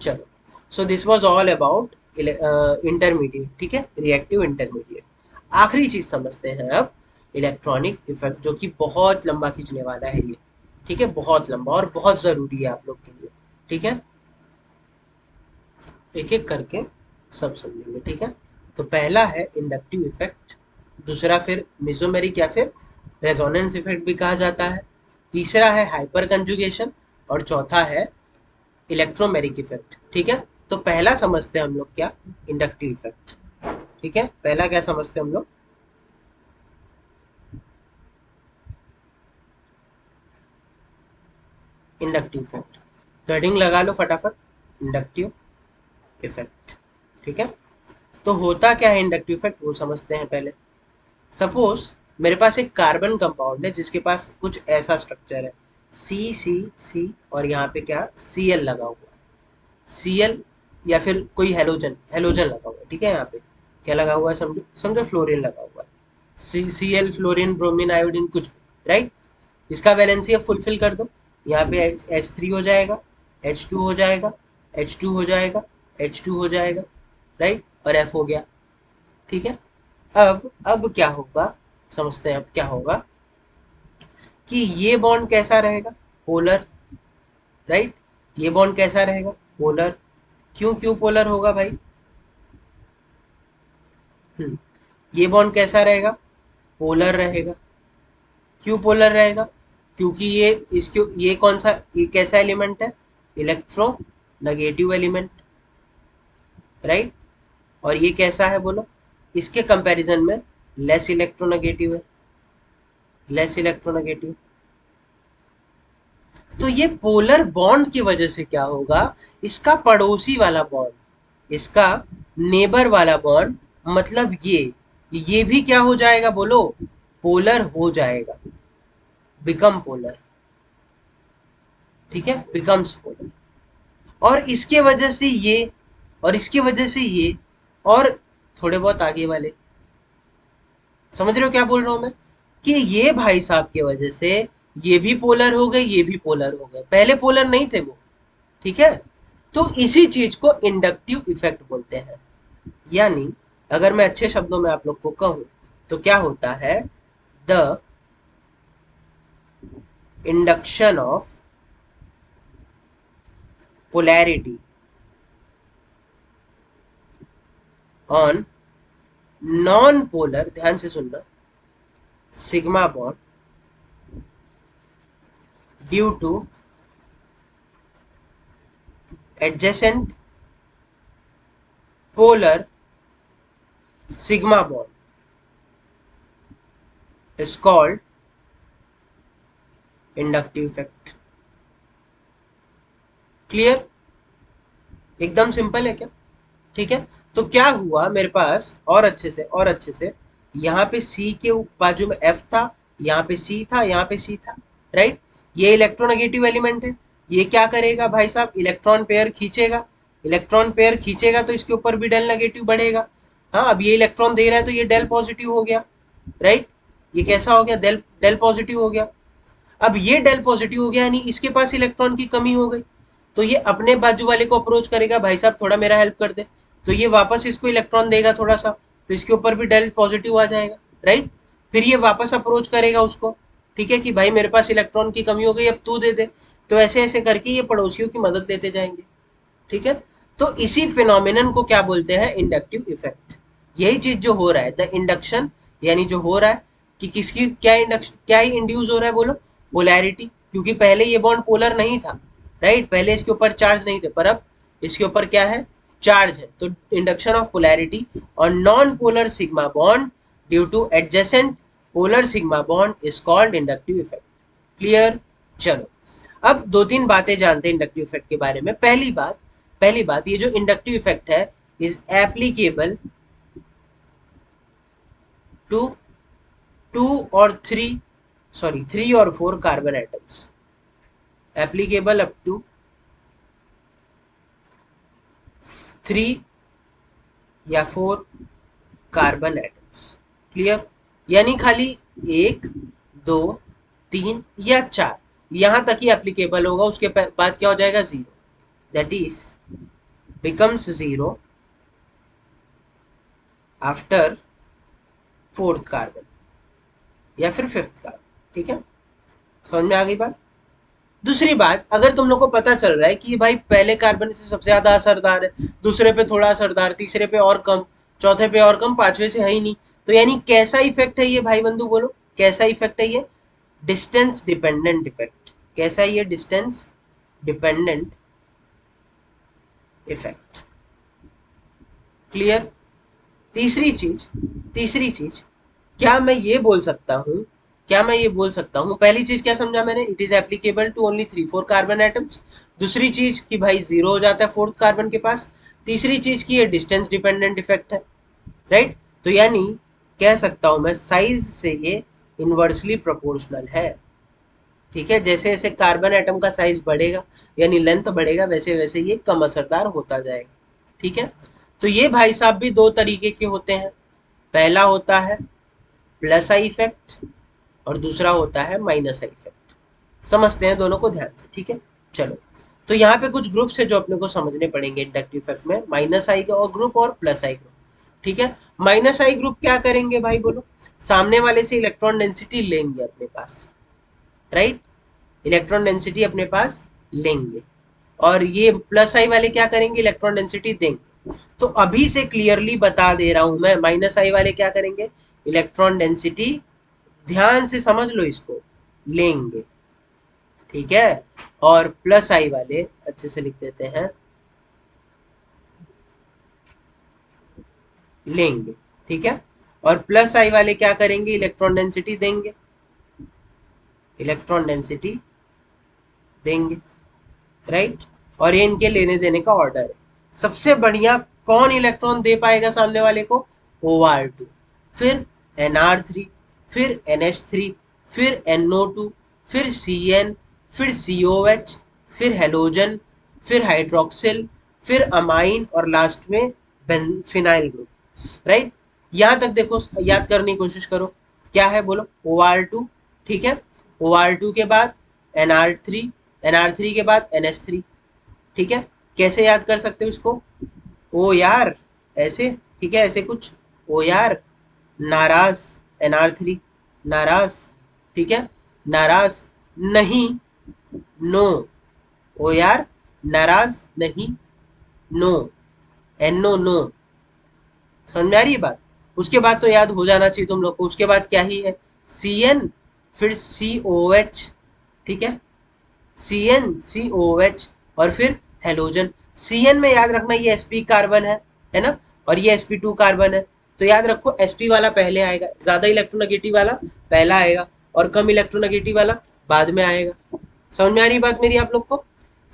चलो, so this was all about intermediate. ठीक है, रिएक्टिव इंटरमीडिएट। आखिरी चीज समझते हैं अब, इलेक्ट्रॉनिक इफेक्ट, जो कि बहुत लंबा खींचने वाला है ये। ठीक है, बहुत लंबा और बहुत जरूरी है आप लोग के लिए। ठीक है, एक एक करके सब समझेंगे। ठीक है, तो पहला है इंडक्टिव इफेक्ट, दूसरा फिर मिजोमेरिक या फिर रेजोनेंस इफेक्ट भी कहा जाता है, तीसरा है हाइपर कंजुगेशन, और चौथा है इलेक्ट्रोमेरिक इफेक्ट। ठीक है, तो पहला समझते हैं हम लोग क्या, इंडक्टिव इफेक्ट। ठीक है, पहला क्या समझते हैं हम लोग, इंडक्टिव इफेक्ट। तो हेडिंग लगा लो फटाफट, इंडक्टिव इफेक्ट। ठीक है, तो होता क्या है इंडक्टिव इफेक्ट वो समझते हैं पहले। सपोज मेरे पास एक कार्बन कंपाउंड है जिसके पास कुछ ऐसा स्ट्रक्चर है, C और यहाँ पे क्या, Cl लगा हुआ है। Cl या फिर कोई हेलोजन, हेलोजन लगा हुआ है। ठीक है, यहाँ पे क्या लगा हुआ है, समझो समझो फ्लोरीन लगा हुआ है। Cl, फ्लोरीन, ब्रोमीन, आयोडीन, कुछ, राइट। इसका वैलेंसी अब फुलफिल कर दो, यहाँ पे H3 हो जाएगा, H2 हो जाएगा, H2 हो जाएगा, H2 हो जाएगा, राइट, और F हो गया। ठीक है, अब क्या होगा, समझते हैं अब क्या होगा, कि ये बॉन्ड कैसा रहेगा, पोलर, राइट। ये बॉन्ड कैसा रहेगा, पोलर। क्यों क्यों पोलर होगा भाई? ये बॉन्ड कैसा रहेगा? पोलर रहेगा। क्यों पोलर रहेगा? क्योंकि ये कौन सा, ये कैसा एलिमेंट है? Electro negative element, right. और ये कैसा है बोलो? इसके कंपैरिजन में लेस इलेक्ट्रोनेगेटिव है, लेस इलेक्ट्रोनेगेटिव। तो ये पोलर बॉन्ड की वजह से क्या होगा, इसका पड़ोसी वाला बॉन्ड, इसका नेबर वाला बॉन्ड, मतलब ये भी क्या हो जाएगा बोलो? पोलर हो जाएगा, बिकम पोलर। ठीक है, बिकम्स पोलर। और इसके वजह से ये, और इसकी वजह से ये, और थोड़े बहुत आगे वाले, समझ रहे हो क्या बोल रहा हूं मैं? कि ये भाई साहब की वजह से ये भी पोलर हो गए, ये भी पोलर हो गए, पहले पोलर नहीं थे वो। ठीक है, तो इसी चीज को इंडक्टिव इफेक्ट बोलते हैं। यानी अगर मैं अच्छे शब्दों में आप लोग को कहूं तो क्या होता है, the induction of polarity on non polar, ध्यान से सुनना, sigma bond due two adjacent polar sigma bond is called inductive effect. Clear? एकदम सिंपल है क्या? ठीक है, तो क्या हुआ मेरे पास, और अच्छे से, और अच्छे से, यहाँ पे C के बाजू में F था, यहाँ पे C था, यहाँ पे C था, राइट। ये इलेक्ट्रोनेगेटिव एलिमेंट है, ये क्या करेगा भाई साहब, इलेक्ट्रॉन पेयर खींचेगा। इलेक्ट्रॉन पेयर खींचेगा तो इसके ऊपर भी डेल नेगेटिव बढ़ेगा। हाँ, अब ये इलेक्ट्रॉन दे रहा है तो ये डेल पॉजिटिव हो गया, राइट। ये कैसा हो गया, डेल डेल पॉजिटिव हो गया। अब ये डेल पॉजिटिव हो गया, यानी इसके पास इलेक्ट्रॉन की कमी हो गई, तो ये अपने बाजू वाले को अप्रोच करेगा, भाई साहब थोड़ा मेरा हेल्प कर दे, तो ये वापस इसको इलेक्ट्रॉन देगा थोड़ा सा, तो इसके ऊपर भी डेल पॉजिटिव आ जाएगा, राइट। फिर ये वापस अप्रोच करेगा उसको, ठीक है, कि भाई मेरे पास इलेक्ट्रॉन की कमी हो गई, अब तू दे दे। तो ऐसे ऐसे करके ये पड़ोसियों की मदद लेते जाएंगे। ठीक है, तो इसी फिनोमिनन को क्या बोलते हैं, इंडक्टिव इफेक्ट। यही चीज जो हो रहा है, द इंडक्शन, यानी जो हो रहा है कि किसकी क्या इंडक्शन, क्या ही इंड्यूस हो रहा है बोलो, पोलैरिटी। क्योंकि पहले ये बॉन्ड पोलर नहीं था, राइट, पहले इसके ऊपर चार्ज नहीं थे, पर अब इसके ऊपर क्या है, चार्ज है। तो इंडक्शन ऑफ पोलैरिटी और non polar sigma bond due two adjacent polar sigma bond is called inductive effect. Clear? चलो, अब दो तीन बातें जानते हैं इंडक्टिव इफेक्ट के बारे में। पहली बात, ये जो इंडक्टिव इफेक्ट है इज एप्लीकेबल टू टू और थ्री, सॉरी 3 और 4 carbon atoms, applicable up to 3 या 4 कार्बन एटम्स। क्लियर? यानी खाली 1, 2, 3 या 4 यहां तक ही एप्लीकेबल होगा, उसके बाद क्या हो जाएगा, zero, that is becomes zero after 4th carbon या फिर 5th कार्बन। ठीक है, समझ में आ गई बात? दूसरी बात, अगर तुम लोग को पता चल रहा है कि भाई पहले कार्बन से सबसे ज्यादा असरदार है, दूसरे पे थोड़ा असरदार, तीसरे पे और कम, चौथे पे और कम, पांचवे से है ही नहीं, तो यानी कैसा इफेक्ट है ये भाई बंधु बोलो, कैसा इफेक्ट है ये? Distance dependent effect. कैसा है ये? Distance dependent effect. क्लियर? तीसरी चीज, क्या मैं ये बोल सकता हूँ, पहली चीज क्या समझा मैंने, it is applicable to only 3-4 carbon atoms. दूसरी चीज कि भाई जीरो हो जाता है 4th कार्बन के पास। तीसरी चीज की ये डिस्टेंस डिपेंडेंट इफेक्ट है, राइट। तो यानी कह सकता हूं मैं साइज से ये इनवर्सली प्रोपोर्शनल है। ठीक है, जैसे जैसे कार्बन एटम का साइज बढ़ेगा यानी लेंथ बढ़ेगा, वैसे वैसे ये कम असरदार होता जाएगा। ठीक है, तो ये भाई साहब भी दो तरीके के होते हैं, पहला होता है प्लस आई इफेक्ट और दूसरा होता है माइनस आई इफेक्ट। समझते हैं दोनों को ध्यान से, ठीक है। चलो, तो यहाँ पे कुछ ग्रुप्स है जो अपने को समझने पड़ेंगे इंडक्टिव इफेक्ट में, माइनस आई का और ग्रुप और प्लस आई ग्रुप। ठीक है, माइनस आई ग्रुप क्या करेंगे भाई बोलो, सामने वाले से इलेक्ट्रॉन डेंसिटी लेंगे अपने पास, राइट, इलेक्ट्रॉन डेंसिटी अपने पास लेंगे, और ये प्लस आई वाले क्या करेंगे, इलेक्ट्रॉन डेंसिटी देंगे। तो अभी से क्लियरली बता दे रहा हूं मैं, माइनस आई वाले क्या करेंगे, इलेक्ट्रॉन डेंसिटी, ध्यान से समझ लो इसको, लेंगे, ठीक है। और प्लस आई वाले अच्छे से लिख देते हैं, लेंगे, ठीक है। और प्लस आई वाले क्या करेंगे, इलेक्ट्रॉन डेंसिटी देंगे, इलेक्ट्रॉन डेंसिटी देंगे, राइट। और ये इनके लेने देने का ऑर्डर है। सबसे बढ़िया कौन इलेक्ट्रॉन दे पाएगा सामने वाले को, OR2, फिर NR3, फिर NH3, फिर NO2, फिर CN, फिर COH, फिर हेलोजन, फिर हाइड्रोक्सिल, फिर अमाइन और लास्ट में फिनाइल ग्रुप, राइट। यहां तक देखो, याद करने की कोशिश करो, क्या है बोलो, OR2, ठीक है। OR2 के बाद NR3, NR3 के बाद NH3, ठीक है। कैसे याद कर सकते हो इसको, ओ यार, ऐसे, ठीक है, ऐसे कुछ, ओ यार नाराज, NR3 नाराज, ठीक है, नाराज नहीं, नो, ओ यार नाराज नहीं, नो, NO नो, समझ में आ रही है बात। उसके बाद तो याद हो जाना चाहिए तुम लोग को, उसके बाद क्या ही है, CN, फिर COH, ठीक है, CnCOH, और फिर हेलोजन। Cn में याद रखना ये sp कार्बन है ना, और ये sp2 कार्बन है। तो याद रखो sp वाला पहले आएगा, ज्यादा इलेक्ट्रोनेगेटिव वाला पहला आएगा, और कम इलेक्ट्रोनेगेटिव वाला बाद में आएगा। समझ में आ रही बात मेरी आप लोग को।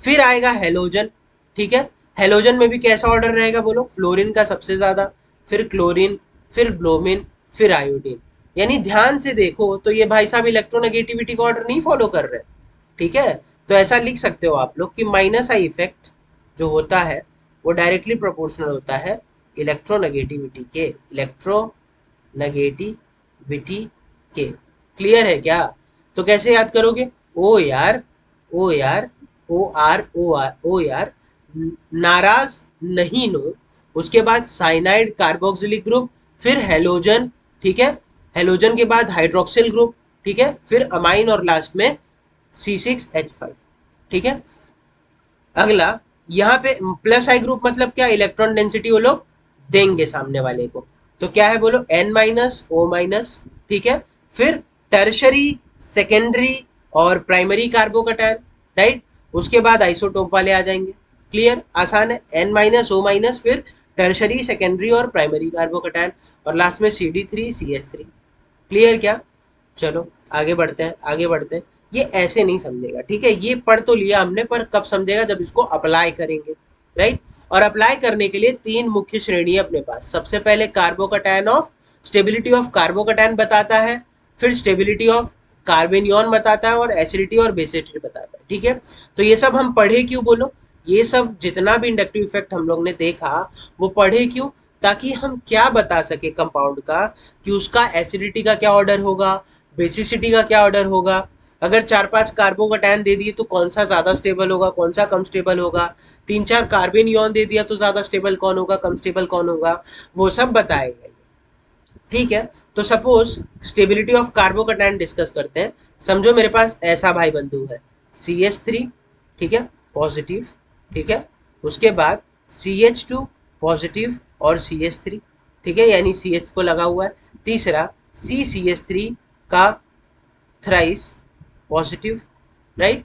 फिर आएगा हेलोजन, ठीक है। हेलोजन में भी कैसा ऑर्डर रहेगा बोलो, फ्लोरीन का सबसे ज्यादा, फिर क्लोरीन, फिर ब्रोमीन, फिर आयोडीन। यानी ध्यान से देखो तो ये भाई साहब इलेक्ट्रोनेगेटिविटी का ऑर्डर नहीं फॉलो कर रहे, ठीक है। तो ऐसा लिख सकते हो आप लोग कि माइनस आई इफेक्ट जो होता है वो डायरेक्टली प्रोपोर्शनल होता है इलेक्ट्रोनेगेटिविटी के, इलेक्ट्रोनेगेटिविटी के। क्लियर है क्या। तो कैसे याद करोगे, ओ यार, ओ यार, ओ यार, नाराज नहीं, नो, उसके बाद साइनाइड कार्बोक्सिलिक ग्रुप, फिर हेलोजन, ठीक है, हेलोजन के बाद हाइड्रोक्सिल ग्रुप, ठीक है, फिर अमाइन और लास्ट में C6H5, ठीक है। अगला, यहाँ पे प्लस आई ग्रुप मतलब क्या, इलेक्ट्रॉन डेंसिटी वो लोग देंगे सामने वाले को। तो क्या है बोलो, N-O-, ठीक है। फिर टर्शरी, सेकेंडरी और प्राइमरी कार्बोकैटायन, राइट। उसके बाद आइसोटोप वाले आ जाएंगे। क्लियर, आसान है, N-O-, फिर टर्शरी, सेकेंडरी और प्राइमरी कार्बोकैटायन, और लास्ट में CD3CH3। क्लियर क्या। चलो आगे बढ़ते हैं, आगे बढ़ते हैं। ये ऐसे नहीं समझेगा, ठीक है, ये पढ़ तो लिया हमने, पर कब समझेगा, जब इसको अप्लाई करेंगे, राइट। और अप्लाई करने के लिए तीन मुख्य श्रेणी है अपने पास। सबसे पहले carbocation of, stability of carbocation बताता है, फिर स्टेबिलिटी ऑफ कार्बेनियन बताता है, और एसिडिटी और बेसिडिटी बताता है, ठीक है। तो ये सब हम पढ़े क्यों बोलो, ये सब जितना भी इंडक्टिव इफेक्ट हम लोग ने देखा वो पढ़े क्यों, ताकि हम क्या बता सके कंपाउंड का, कि उसका एसिडिटी का क्या ऑर्डर होगा, बेसिसिटी का क्या ऑर्डर होगा। अगर 4-5 कार्बोकैटायन दे दिए तो कौन सा ज्यादा स्टेबल होगा, कौन सा कम स्टेबल होगा। 3-4 कार्बन इॉन दे दिया तो ज्यादा स्टेबल कौन होगा, कम स्टेबल कौन होगा, वो सब बताएगा, ठीक है। तो suppose stability of carbocation discuss करते हैं। समझो मेरे पास ऐसा भाई बंधु है, CH3, ठीक है, पॉजिटिव, ठीक है। उसके बाद CH2 पॉजिटिव और CH3, ठीक है, यानी CH को लगा हुआ है। तीसरा CCH3 का थ्राइस पॉजिटिव, राइट।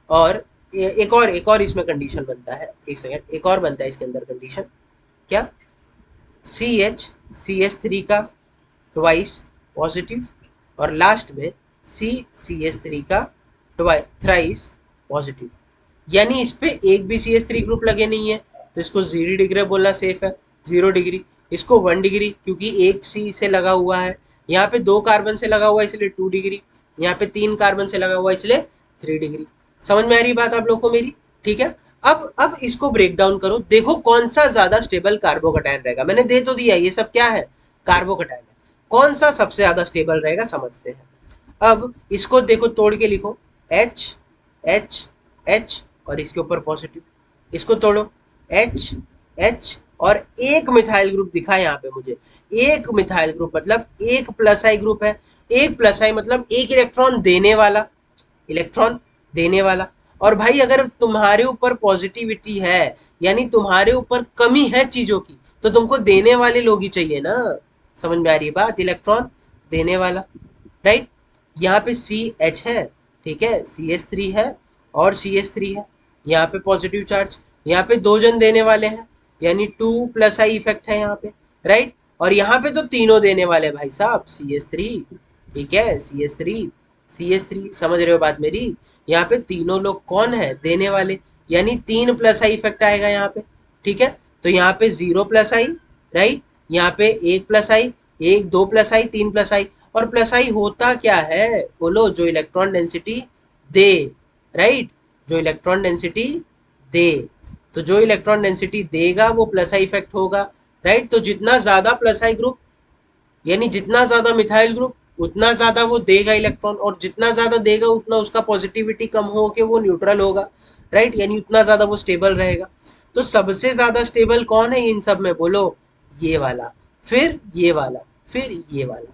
और एक और इसमें कंडीशन बनता है, एक सेकेंड, एक और बनता है इसके अंदर कंडीशन, क्या, CH3 का ट्वाइस पॉजिटिव, और लास्ट में CCH3 का थ्राइस पॉजिटिव। यानी इस पे एक भी CH3 ग्रुप लगे नहीं है, तो इसको 0 डिग्री बोलना सेफ है, 0 डिग्री। इसको 1 डिग्री, क्योंकि एक C से लगा हुआ है, यहाँ पे 2 कार्बन से लगा हुआ है इसलिए 2 डिग्री, यहाँ पे 3 कार्बन से लगा हुआ है इसलिए 3 डिग्री। समझ में आ रही बात आप लोग को मेरी, ठीक है। अब इसको ब्रेक डाउन करो, देखो कौन सा ज्यादा स्टेबल कार्बोकैटायन रहेगा। मैंने दे तो दिया, ये सब क्या है, कार्बोकैटायन है, कौन सा सबसे ज्यादा स्टेबल रहेगा समझते हैं। अब इसको देखो, तोड़ के लिखो, H H H और इसके ऊपर पॉजिटिव, इसको तोड़ो, H H और एक मिथाइल ग्रुप दिखा यहाँ पे मुझे, एक मिथाइल ग्रुप मतलब एक प्लस आई ग्रुप है, एक प्लस आई मतलब एक इलेक्ट्रॉन देने वाला, इलेक्ट्रॉन देने वाला। और भाई अगर तुम्हारे ऊपर पॉजिटिविटी है, यानी तुम्हारे ऊपर कमी है चीजों की, तो तुमको देने वाले लोग ही चाहिए ना। समझ में आ रही है बात? इलेक्ट्रॉन देने वाला, राइट। यहाँ पे सी एच है, ठीक है, सी एच थ्री है और सी एच थ्री है, यहाँ पे पॉजिटिव चार्ज, यहाँ पे दो जन देने वाले हैं, यानी टू प्लस आई इफेक्ट है यहाँ पे, राइट। और यहाँ पे तो तीनों देने वाले भाई साहब, सी एच थ्री, ठीक है, C H three, C H three, समझ रहे हो बात मेरी? यहाँ पे तीनों लोग कौन है? देने वाले, यानी तीन प्लस आई इफेक्ट आएगा यहाँ पे, ठीक है। तो यहाँ पे जीरो प्लस आई, राइट, यहाँ पे एक प्लस आई, एक, दो प्लस आई, तीन प्लस आई। और प्लस आई होता क्या है बोलो? जो इलेक्ट्रॉन डेंसिटी दे, राइट, जो इलेक्ट्रॉन डेंसिटी दे। तो जो इलेक्ट्रॉन डेंसिटी देगा वो प्लस आई इफेक्ट होगा, राइट। तो जितना ज्यादा प्लस आई ग्रुप, यानी जितना ज्यादा मिथाइल ग्रुप, उतना ज्यादा वो देगा इलेक्ट्रॉन, और जितना ज्यादा देगा उतना उसका पॉजिटिविटी कम हो के वो न्यूट्रल होगा, राइट, यानी उतना ज्यादा वो स्टेबल रहेगा। तो सबसे ज्यादा स्टेबल कौन है इन सब में बोलो? ये वाला, फिर ये वाला, फिर ये वाला।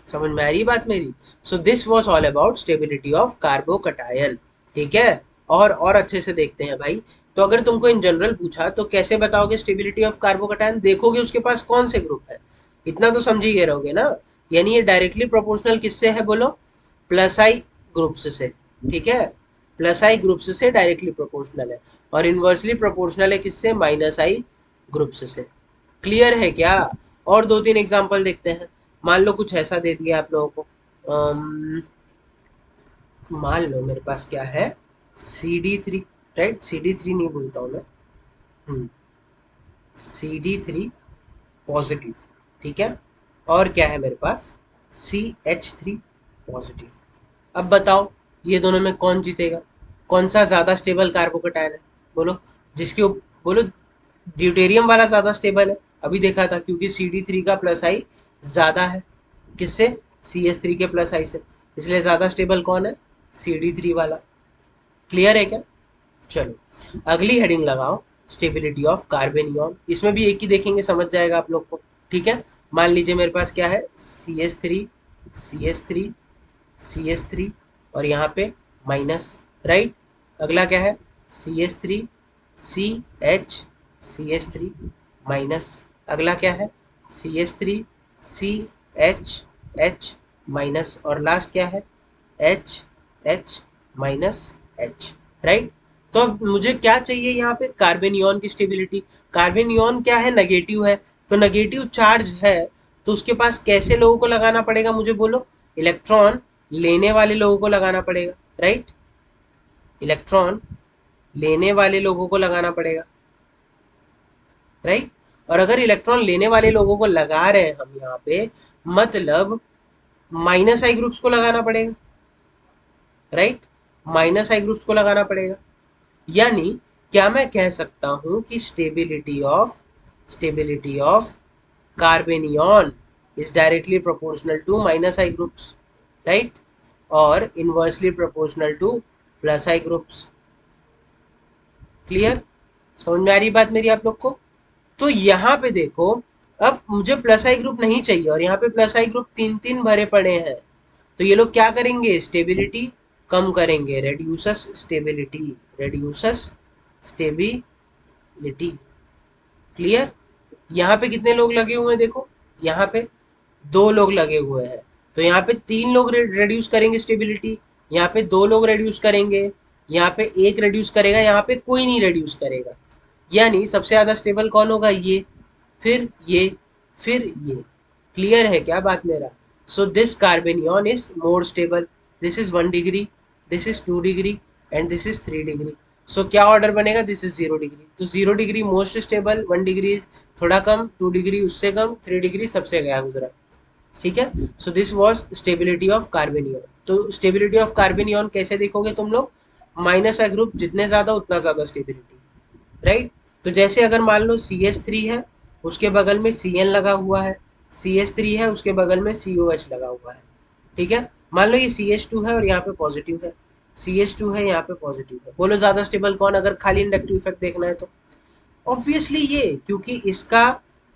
समझ में आ रही बात मेरी? So this was all about stability of carbocation, ठीक है। और अच्छे से देखते हैं भाई। तो अगर तुमको इन जनरल पूछा तो कैसे बताओगे स्टेबिलिटी ऑफ कार्बोकटायन? देखोगे उसके पास कौन से ग्रुप है, इतना तो समझ ही गए रहोगे ना। यानी ये डायरेक्टली प्रोपोर्शनल किससे है बोलो? प्लस आई ग्रुप्स से, ठीक है, प्लस आई ग्रुप्स से डायरेक्टली प्रोपोर्शनल है। और इनवर्सली प्रोपोर्शनल है किससे? माइनस आई ग्रुप्स से। क्लियर है क्या? और दो तीन एग्जांपल देखते हैं। मान लो कुछ ऐसा दे दिया आप लोगों को, मान लो मेरे पास क्या है, C D three, right, C D three नहीं बोलता हूँ मैं, सी डी थ्री पॉजिटिव, ठीक है। और क्या है मेरे पास? C H three positive. अब बताओ ये दोनों में कौन जीतेगा? कौन सा ज्यादा स्टेबल कार्बोकटायन है बोलो? बोलो, ड्यूटेरियम वाला ज्यादा स्टेबल है, अभी देखा था, क्योंकि सी डी थ्री का प्लस आई ज्यादा है किससे? सी एच थ्री के प्लस आई से, इसलिए ज्यादा स्टेबल कौन है? सी डी थ्री वाला। क्लियर है क्या? चलो अगली हेडिंग लगाओ, स्टेबिलिटी ऑफ कार्बेनियन। इसमें भी एक ही देखेंगे, समझ जाएगा आप लोग को, ठीक है। मान लीजिए मेरे पास क्या है, C H three, C H three, C H three, और यहाँ पे माइनस, राइट। अगला क्या है? C H three, C H, C H three minus. अगला क्या है? C H three, C H, H minus. और लास्ट क्या है? H, H minus H, right. तो अब मुझे क्या चाहिए यहाँ पे? कार्बेनियन की स्टेबिलिटी। कार्बेनियन क्या है? नेगेटिव है, तो नेगेटिव चार्ज है, तो उसके पास कैसे लोगों को लगाना पड़ेगा मुझे बोलो? इलेक्ट्रॉन लेने वाले लोगों को लगाना पड़ेगा, राइट, इलेक्ट्रॉन लेने वाले लोगों को लगाना पड़ेगा, राइट। और अगर इलेक्ट्रॉन लेने वाले लोगों को लगा रहे हैं हम यहाँ पे, मतलब माइनस आई ग्रुप्स को लगाना पड़ेगा, राइट, माइनस आई ग्रुप्स को लगाना पड़ेगा। यानी क्या मैं कह सकता हूं कि stability of carbanion is directly proportional to minus I groups, right, और inversely proportional to plus I groups. Clear? समझ में आ रही बात मेरी आप लोग को? तो यहाँ पे देखो, अब मुझे प्लस आई ग्रुप नहीं चाहिए, और यहाँ पे प्लस आई ग्रुप तीन तीन भरे पड़े हैं, तो ये लोग क्या करेंगे? स्टेबिलिटी कम करेंगे, रेड्यूसस स्टेबिलिटी, रेड्यूसस स्टेबिलिटी। क्लियर? यहाँ पे कितने लोग लगे हुए हैं देखो, यहाँ पे दो लोग लगे हुए हैं, तो यहाँ पे तीन लोग रेड्यूस करेंगे स्टेबिलिटी, यहाँ पे दो लोग रेड्यूस करेंगे, यहाँ पे एक रेड्यूस करेगा, यहाँ पे कोई नहीं रेड्यूस करेगा। यानी सबसे ज्यादा स्टेबल कौन होगा? ये, फिर ये, फिर ये। क्लियर है क्या बात मेरा? So this carbanion is more stable, this is 1 degree, this is 2 degree, and this is 3 degree. So क्या ऑर्डर बनेगा? दिस इज 0 डिग्री, तो 0 डिग्री मोस्ट स्टेबल, 1 डिग्री थोड़ा कम, 2 डिग्री उससे कम, 3 डिग्री सबसे गया गुजरा, ठीक है। So this was stability of carbanion. तो स्टेबिलिटी ऑफ कार्बेनियन कैसे देखोगे तुम लोग? माइनस आई ग्रुप जितने ज्यादा उतना ज्यादा स्टेबिलिटी, राइट। तो जैसे अगर मान लो सी एच थ्री है, उसके बगल में सी एन लगा हुआ है, सी एच थ्री है, उसके बगल में सी ओ एच लगा हुआ है, ठीक है। मान लो ये सी एच टू है और यहाँ पे पॉजिटिव है, सी एच टू है, यहाँ पे पॉजिटिव है, बोलो ज्यादा स्टेबल कौन? अगर खाली इंडक्टिव इफेक्ट देखना है तो ऑब्वियसली ये, क्योंकि इसका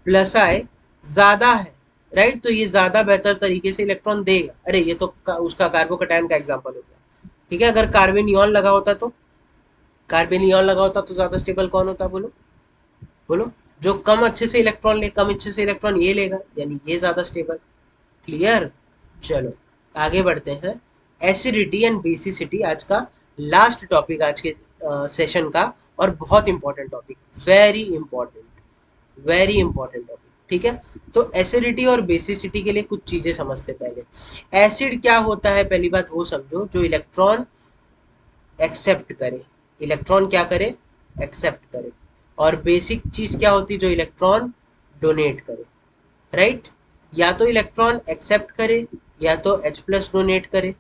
प्लस आई ज्यादा है, राइट, तो ये ज्यादा बेहतर तरीके से इलेक्ट्रॉन देगा। अरे ये तो उसका कार्बोकटायन का एग्जांपल हो गया, ठीक है, अगर कार्बेनियॉन लगा होता तो, कार्बेनियॉन लगा होता तो ज्यादा स्टेबल कौन होता, बोलो बोलो। जो कम अच्छे से इलेक्ट्रॉन ले, कम अच्छे से इलेक्ट्रॉन ये लेगा, यानी ये ज्यादा स्टेबल। क्लियर। चलो आगे बढ़ते हैं। एसिडिटी एंड बेसिसिटी आज का लास्ट टॉपिक, आज के सेशन का, और बहुत important topic, very important, very important topic. ठीक है, तो एसिडिटी और बेसिसिटी के लिए कुछ चीजें समझते पहले। एसिड क्या होता है, पहली बात वो समझो, जो इलेक्ट्रॉन एक्सेप्ट करे, इलेक्ट्रॉन क्या करे, एक्सेप्ट करे। और बेसिक चीज क्या होती है, जो इलेक्ट्रॉन डोनेट करे, राइट। या तो इलेक्ट्रॉन एक्सेप्ट करे, या तो H प्लस डोनेट करे,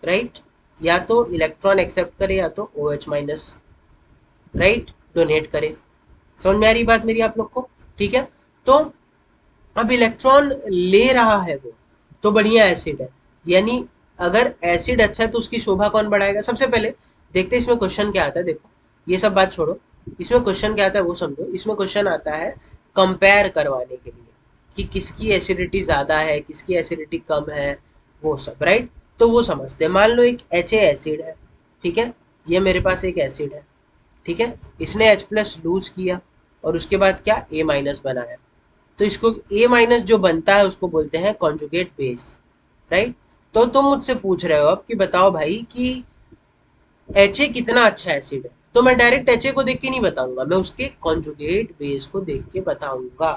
राइट। या तो इलेक्ट्रॉन एक्सेप्ट करे, या तो OH माइनस, राइट, डोनेट करे। समझ में आ रही बात मेरी आप लोग को? ठीक है, तो अब इलेक्ट्रॉन ले रहा है वो, तो बढ़िया एसिड है। यानी अगर एसिड अच्छा है तो उसकी शोभा कौन बढ़ाएगा? सबसे पहले देखते हैं इसमें क्वेश्चन क्या आता है। देखो ये सब बात छोड़ो, इसमें क्वेश्चन क्या आता है वो समझो। इसमें क्वेश्चन आता है कंपेयर करवाने के लिए कि किसकी एसिडिटी ज्यादा है, किसकी एसिडिटी कम है, वो सब, राइट। तो वो समझते हैं। मान लो एक HA एसिड है, ठीक है, ये मेरे पास एक एसिड है, ठीक है, इसने H प्लस लूज किया और उसके बाद क्या, A माइनस बनाया। तो इसको A माइनस जो बनता है उसको बोलते हैं कॉन्जुगेट बेस, राइट। तो तुम मुझसे पूछ रहे हो अब कि बताओ भाई कि HA कितना अच्छा एसिड है, तो मैं डायरेक्ट HA को देख के नहीं बताऊंगा, मैं उसके कॉन्जुगेट बेस को देख के बताऊंगा।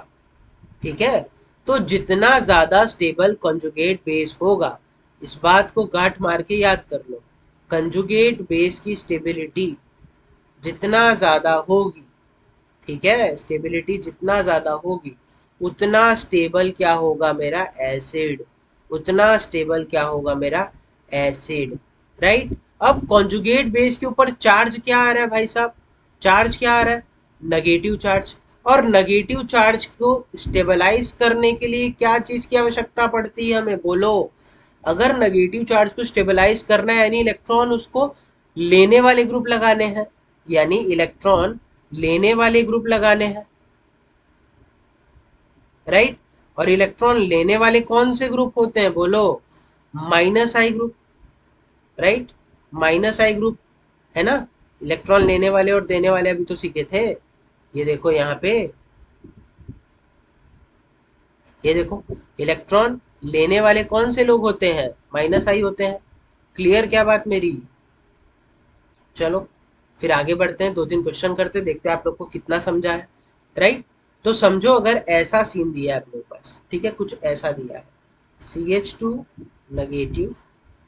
ठीक है, तो जितना ज्यादा स्टेबल कॉन्जुगेट बेस होगा, इस बात को गांठ मार के याद कर लो, कंजुगेट बेस की स्टेबिलिटी जितना ज्यादा होगी, ठीक है, स्टेबिलिटी जितना ज्यादा होगी, उतना स्टेबल क्या होगा मेरा एसिड, उतना स्टेबल क्या होगा मेरा एसिड, राइट। अब कॉन्जुगेट बेस के ऊपर चार्ज क्या आ रहा है भाई साहब, चार्ज क्या आ रहा है, नेगेटिव चार्ज। और नेगेटिव चार्ज को स्टेबलाइज करने के लिए क्या चीज की आवश्यकता पड़ती है हमें, बोलो। अगर नेगेटिव चार्ज को स्टेबलाइज करना है, यानी इलेक्ट्रॉन उसको लेने वाले ग्रुप लगाने हैं, यानी इलेक्ट्रॉन लेने वाले ग्रुप लगाने हैं, राइट। और इलेक्ट्रॉन लेने वाले कौन से ग्रुप होते हैं, बोलो, माइनस आई ग्रुप, राइट, माइनस आई ग्रुप, है ना। इलेक्ट्रॉन लेने वाले और देने वाले अभी तो सीखे थे। ये देखो यहाँ पे, ये देखो, इलेक्ट्रॉन लेने वाले कौन से लोग होते हैं, माइनस आई होते हैं। क्लियर क्या बात मेरी? चलो फिर आगे बढ़ते हैं, दो तीन क्वेश्चन करते, देखते हैं आप लोग को कितना समझा है, राइट। तो समझो अगर ऐसा सीन दिया है अपने पास, ठीक है, कुछ ऐसा दिया है, CH2 नेगेटिव,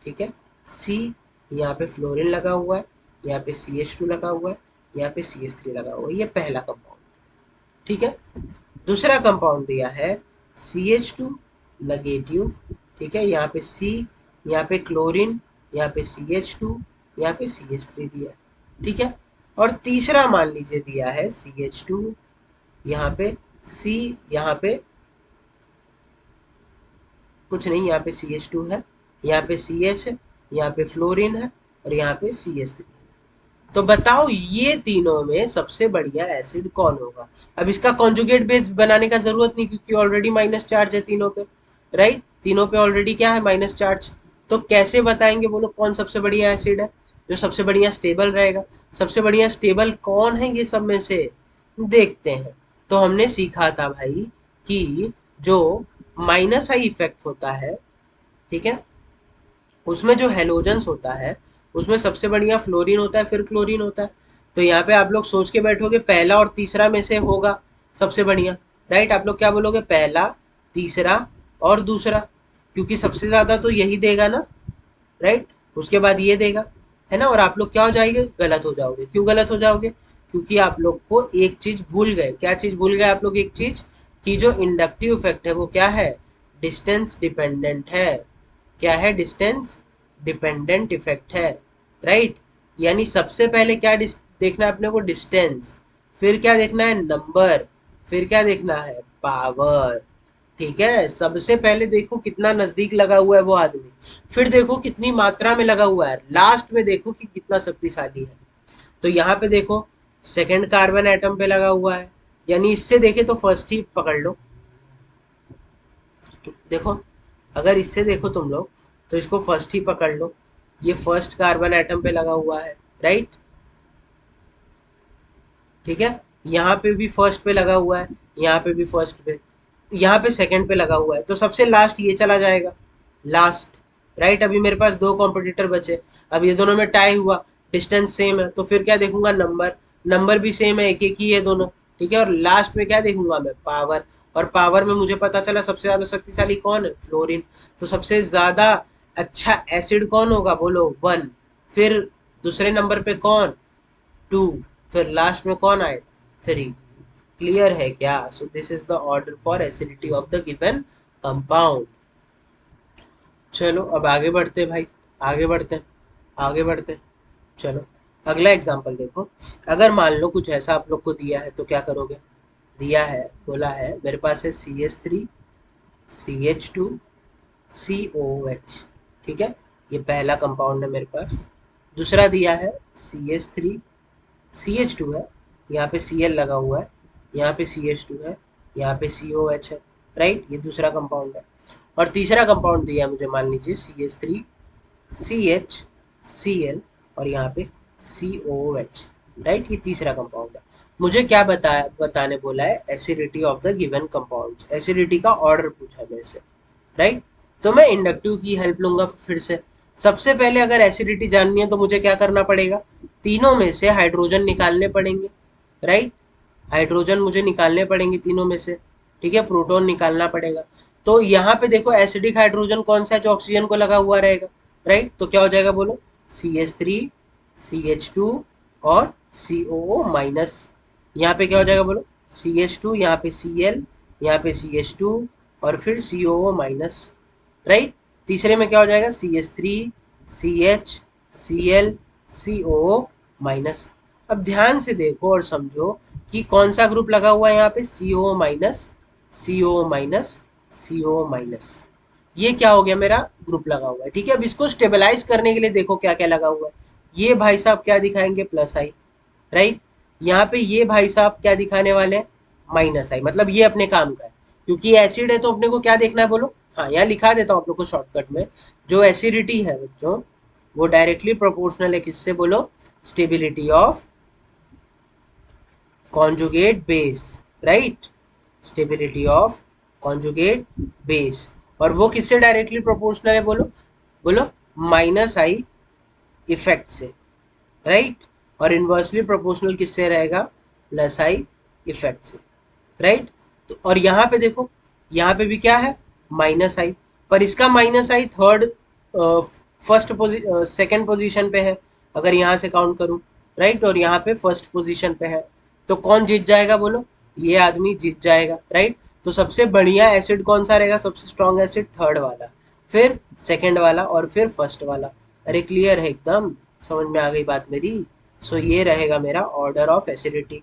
ठीक है, C, यहाँ पे फ्लोरीन लगा हुआ है, यहाँ पे CH2 लगा हुआ है, यहाँ पे CH3 लगा हुआ है, ये पहला कंपाउंड, ठीक है। दूसरा कंपाउंड दिया है CH2 नेगेटिव, ठीक है, यहाँ पे C, यहाँ पे क्लोरीन, यहाँ पे CH2, यहाँ पे CH3 दिया है, ठीक है। और तीसरा मान लीजिए दिया है CH2, यहाँ पे C, यहाँ पे कुछ नहीं, यहाँ पे CH2 है, यहाँ पे CH है, यहाँ पे फ्लोरीन है, और यहाँ पे CH3। तो बताओ ये तीनों में सबसे बढ़िया एसिड कौन होगा? अब इसका कॉन्जुगेट बेस बनाने का जरूरत नहीं, क्योंकि ऑलरेडी माइनस चार्ज है तीनों पे, राइट, तीनों पे ऑलरेडी क्या है, माइनस चार्ज। तो कैसे बताएंगे, बोलो, कौन सबसे बढ़िया एसिड है, जो सबसे बढ़िया स्टेबल रहेगा? सबसे बढ़िया स्टेबल कौन है ये सब में से, देखते हैं। तो हमने सीखा था भाई कि जो माइनस आई इफेक्ट होता है, ठीक है, उसमें जो हेलोजेंस होता है, उसमें सबसे बढ़िया फ्लोरीन होता है, फिर क्लोरीन होता है। तो यहाँ पे आप लोग सोच के बैठोगे पहला और तीसरा में से होगा सबसे बढ़िया, राइट। आप लोग क्या बोलोगे, पहला, तीसरा और दूसरा, क्योंकि सबसे ज्यादा तो यही देगा ना, राइट। उसके बाद ये देगा, है ना। और आप लोग क्या हो जाएंगे, गलत हो जाओगे। क्यों गलत हो जाओगे? क्योंकि आप लोग को एक चीज भूल गए। क्या चीज भूल गए आप लोग? एक चीज, कि जो इंडक्टिव इफेक्ट है वो क्या है, डिस्टेंस डिपेंडेंट है। क्या है? डिस्टेंस डिपेंडेंट इफेक्ट है, राइट। यानी सबसे पहले क्या देखना है अपने को, डिस्टेंस, फिर क्या देखना है, नंबर, फिर क्या देखना है, पावर, ठीक है। सबसे पहले देखो कितना नजदीक लगा हुआ है वो आदमी, फिर देखो कितनी मात्रा में लगा हुआ है, लास्ट में देखो कि कितना शक्तिशाली है। तो यहाँ पे देखो सेकंड कार्बन एटम पे लगा हुआ है, यानी इससे देखे तो फर्स्ट ही पकड़ लो। देखो, अगर इससे देखो तुम लोग तो इसको फर्स्ट ही पकड़ लो, ये फर्स्ट कार्बन एटम पे लगा हुआ है, राइट, ठीक है, यहाँ पे भी फर्स्ट पे लगा हुआ है, यहाँ पे भी फर्स्ट पे, यहाँ पे सेकंड पे लगा हुआ है, तो सबसे लास्ट ये चला जाएगा, लास्ट, राइट। अभी मेरे पास दो कॉम्पिटिटर बचे, अब ये दोनों में टाई हुआ, डिस्टेंस सेम है, तो फिर क्या देखूंगा, नंबर, नंबर भी सेम है, एक एक ही है दोनों, ठीक है, और लास्ट में क्या देखूंगा मैं, पावर, और पावर में मुझे पता चला सबसे ज्यादा शक्तिशाली कौन है, फ्लोरीन, तो सबसे ज्यादा अच्छा एसिड कौन होगा, बोलो, वन, फिर दूसरे नंबर पे कौन, टू, फिर लास्ट में कौन आए, थ्री। क्लियर है क्या? So this is the order for acidity of the given compound. चलो अब आगे बढ़ते भाई, आगे बढ़ते, आगे बढ़ते, चलो अगला एग्जांपल देखो। अगर मान लो कुछ ऐसा आप लोग को दिया है तो क्या करोगे, दिया है, बोला है मेरे पास है CH3 CH2 COH, ठीक है, ये पहला कंपाउंड है मेरे पास। दूसरा दिया है CH3 CH2 है, यहाँ पे Cl लगा हुआ है, यहाँ पे CH2 है, यहाँ पे COH है, राइट, ये दूसरा कंपाउंड है। और तीसरा कंपाउंड दिया मुझे, मान लीजिए CH3 CH Cl और यहाँ पे COH, राइट, ये तीसरा कंपाउंड है। मुझे क्या बताने बोला है, acidity of the given compound, acidity का ऑर्डर पूछा है मेरे से, राइट। तो मैं इंडक्टिव की हेल्प लूंगा फिर से। सबसे पहले अगर एसिडिटी जाननी है तो मुझे क्या करना पड़ेगा, तीनों में से हाइड्रोजन निकालने पड़ेंगे, राइट, हाइड्रोजन मुझे निकालने पड़ेंगे तीनों में से, ठीक है, प्रोटॉन निकालना पड़ेगा। तो यहाँ पे देखो एसिडिक हाइड्रोजन कौन सा है जो ऑक्सीजन को लगा हुआ रहेगा, राइट, तो क्या हो जाएगा बोलो, CH3 CH2 और COO माइनस, यहाँ पे क्या हो जाएगा बोलो, CH2, यहाँ पे Cl, यहाँ पे CH2 और फिर COO माइनस, राइट। तीसरे में क्या हो जाएगा, CH3 CH Cl COO minus. अब ध्यान से देखो और समझो कि कौन सा ग्रुप लगा हुआ है यहाँ पे, COO minus COO minus COO minus, ये क्या हो गया, मेरा ग्रुप लगा हुआ है, ठीक है। अब इसको स्टेबलाइज करने के लिए देखो क्या क्या लगा हुआ है, ये भाई साहब क्या दिखाएंगे, प्लस आई, राइट, यहाँ पे ये भाई साहब क्या दिखाने वाले हैं, माइनस आई, मतलब ये अपने काम का है, क्योंकि एसिड है तो अपने को क्या देखना है बोलो, हाँ यहाँ लिखा देता हूँ आप लोग को शॉर्टकट में, जो एसिडिटी है बच्चों वो डायरेक्टली प्रोपोर्शनल है किससे बोलो, stability of conjugate base, right, stability of conjugate base, और वो किससे डायरेक्टली प्रोपोर्शनल है बोलो, बोलो माइनस आई इफेक्ट से, राइट, और इन्वर्सली प्रोपोर्शनल किससे रहेगा, प्लस आई इफेक्ट से, राइट। तो और यहाँ पे देखो, यहाँ पे भी क्या है, माइनस आई, पर इसका माइनस आई थर्ड सेकंड पोजीशन पे है अगर यहाँ से काउंट करूँ, राइट, और यहाँ पे फर्स्ट पोजीशन पे है, तो कौन जीत जाएगा बोलो, ये आदमी जीत जाएगा, राइट। तो सबसे बढ़िया एसिड कौन सा रहेगा, सबसे स्ट्रॉन्ग एसिड थर्ड वाला, फिर सेकंड वाला और फिर फर्स्ट वाला। अरे क्लियर है एकदम, समझ में आ गई बात मेरी। सो ये रहेगा मेरा ऑर्डर ऑफ एसिडिटी,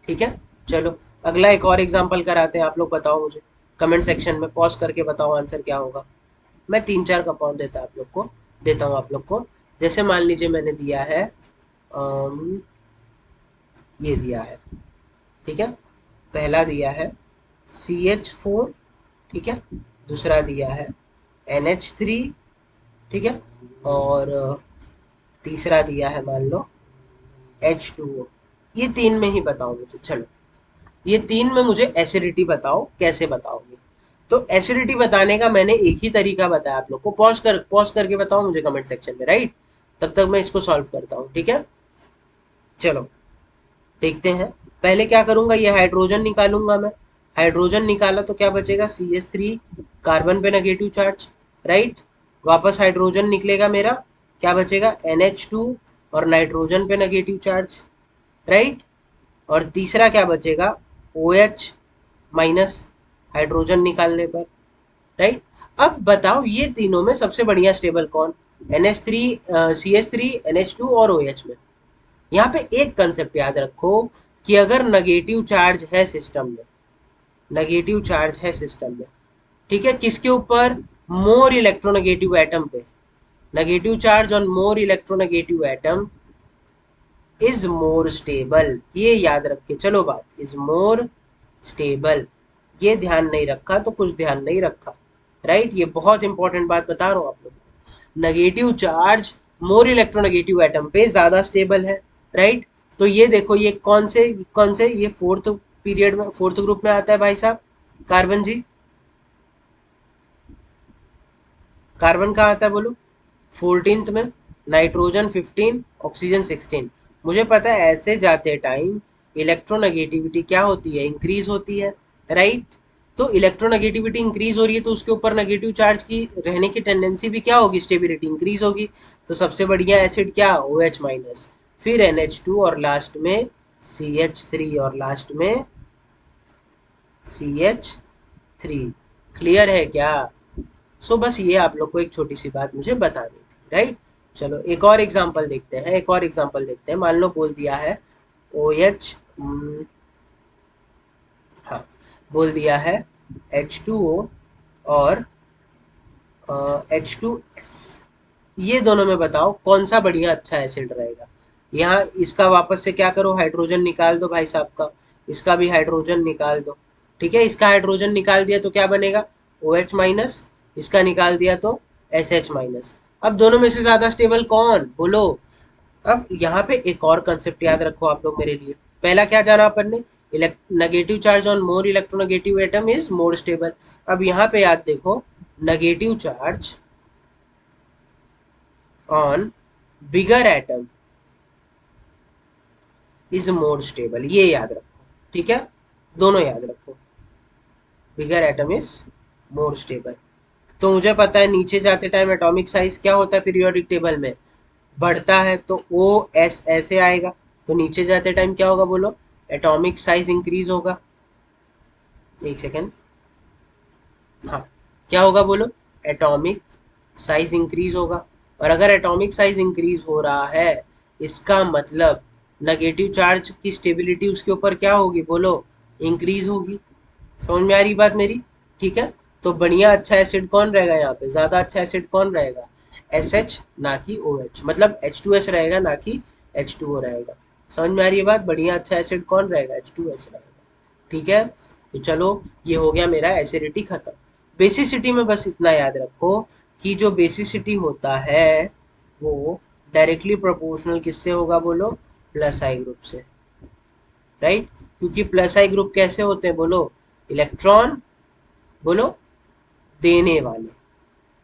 ठीक है। चलो अगला एक और एग्जांपल कराते हैं, आप लोग बताओ मुझे कमेंट सेक्शन में, पॉज करके बताओ आंसर क्या होगा। मैं तीन चार कंपाउंड देता हूँ आप लोग को। जैसे मान लीजिए मैंने दिया है ये दिया है, ठीक है, पहला दिया है CH4, ठीक है, दूसरा दिया है NH3, ठीक है, और तीसरा दिया है मान लो H2O। ये तीन में ही बताओ मुझे, चलो ये तीन में मुझे एसिडिटी बताओ, कैसे बताओगे। तो एसिडिटी बताने का मैंने एक ही तरीका बताया आप लोग को, पॉज करके बताओ मुझे कमेंट सेक्शन में, राइट, तब तक मैं इसको सॉल्व करता हूँ, ठीक है। चलो देखते हैं, पहले क्या करूंगा, ये हाइड्रोजन निकालूंगा मैं, हाइड्रोजन निकाला तो क्या बचेगा, CH3 कार्बन पे नेगेटिव चार्ज, राइट, वापस हाइड्रोजन निकलेगा मेरा, क्या बचेगा NH2 और नाइट्रोजन पे नेगेटिव चार्ज, राइट, और तीसरा क्या बचेगा OH माइनस हाइड्रोजन निकालने पर, राइट। अब बताओ ये तीनों में सबसे बढ़िया स्टेबल कौन, NH3 CH3 NH2 और OH में। यहाँ पे एक कंसेप्ट याद रखो कि अगर नेगेटिव चार्ज है सिस्टम में, नेगेटिव चार्ज है सिस्टम में, ठीक है, किसके ऊपर, मोर इलेक्ट्रोनेगेटिव एटम पे, negative charge on more electronegative atom is more stable, ये याद रख के चलो बात, इज मोर स्टेबल, ये ध्यान नहीं रखा तो कुछ ध्यान नहीं रखा, राइट, ये बहुत इंपॉर्टेंट बात बता रहा हूँ आप लोग को। Negative charge more electronegative atom पे ज्यादा स्टेबल है, राइट। तो ये देखो, ये कौन से ये फोर्थ पीरियड में, फोर्थ ग्रुप में आता है भाई साहब, कार्बन जी। कार्बन कहाँ आता है बोलो, 14th में। Nitrogen 15, oxygen 16। मुझे पता है ऐसे जाते टाइम इलेक्ट्रोनेगेटिविटी क्या होती है, इंक्रीज होती है, राइट। तो इलेक्ट्रोनेगेटिविटी इंक्रीज हो रही है तो उसके ऊपर नेगेटिव चार्ज की रहने की टेंडेंसी भी क्या होगी, स्टेबिलिटी इंक्रीज होगी। तो सबसे बढ़िया एसिड क्या, OH माइनस, फिर NH2 और लास्ट में CH3 और लास्ट में CH3। क्लियर है क्या? बस ये आप लोग को एक छोटी सी बात मुझे बतानी थी, राइट। चलो एक और एग्जांपल देखते हैं, एक और एग्जांपल देखते हैं। मान लो बोल दिया है OH, हाँ, बोल दिया है H2O और H2S। ये दोनों में बताओ कौन सा बढ़िया अच्छा एसिड रहेगा। यहाँ इसका वापस से क्या करो, हाइड्रोजन निकाल दो भाई साहब का, इसका भी हाइड्रोजन निकाल दो। ठीक है, इसका हाइड्रोजन निकाल दिया तो क्या बनेगा, OH माइनस, इसका निकाल दिया तो SH माइनस। अब दोनों में से ज्यादा स्टेबल कौन बोलो। अब यहाँ पे एक और कंसेप्ट याद रखो आप लोग मेरे लिए। पहला क्या जाना अपन ने, negative charge on more electronegative atom is more stable. अब यहाँ पे याद देखो, negative charge on bigger atom is more stable, ये याद रखो, ठीक है, दोनों याद रखो। बिगर एटम इज मोर स्टेबल। तो मुझे पता है नीचे जाते टाइम एटॉमिक साइज क्या होता है पीरियोडिक टेबल में, बढ़ता है तो OS ऐसे आएगा। तो नीचे जाते टाइम क्या होगा बोलो, एटॉमिक साइज इंक्रीज होगा। एक सेकेंड, हाँ, क्या होगा बोलो, एटॉमिक साइज इंक्रीज होगा। और अगर एटॉमिक साइज इंक्रीज हो रहा है, इसका मतलब नेगेटिव चार्ज की स्टेबिलिटी उसके ऊपर क्या होगी बोलो, इंक्रीज होगी। समझ में आ रही बात मेरी? ठीक है। तो बढ़िया अच्छा एसिड कौन रहेगा यहाँ पे, ज्यादा अच्छा एसिड कौन रहेगा, SH ना कि OH, मतलब H2S रहेगा ना कि H2O रहेगा। समझ में आ रही है बात? बढ़िया अच्छा एसिड कौन रहेगा, H2S रहेगा। ठीक है। तो चलो, ये हो गया मेरा एसिडिटी खत्म। बेसिसिटी में बस इतना याद रखो कि जो बेसिसिटी होता है वो डायरेक्टली प्रोपोर्शनल किससे होगा बोलो, प्लस आई ग्रुप से, राइट। क्योंकि प्लस आई ग्रुप कैसे होते हैं बोलो, इलेक्ट्रॉन, बोलो, देने वाले,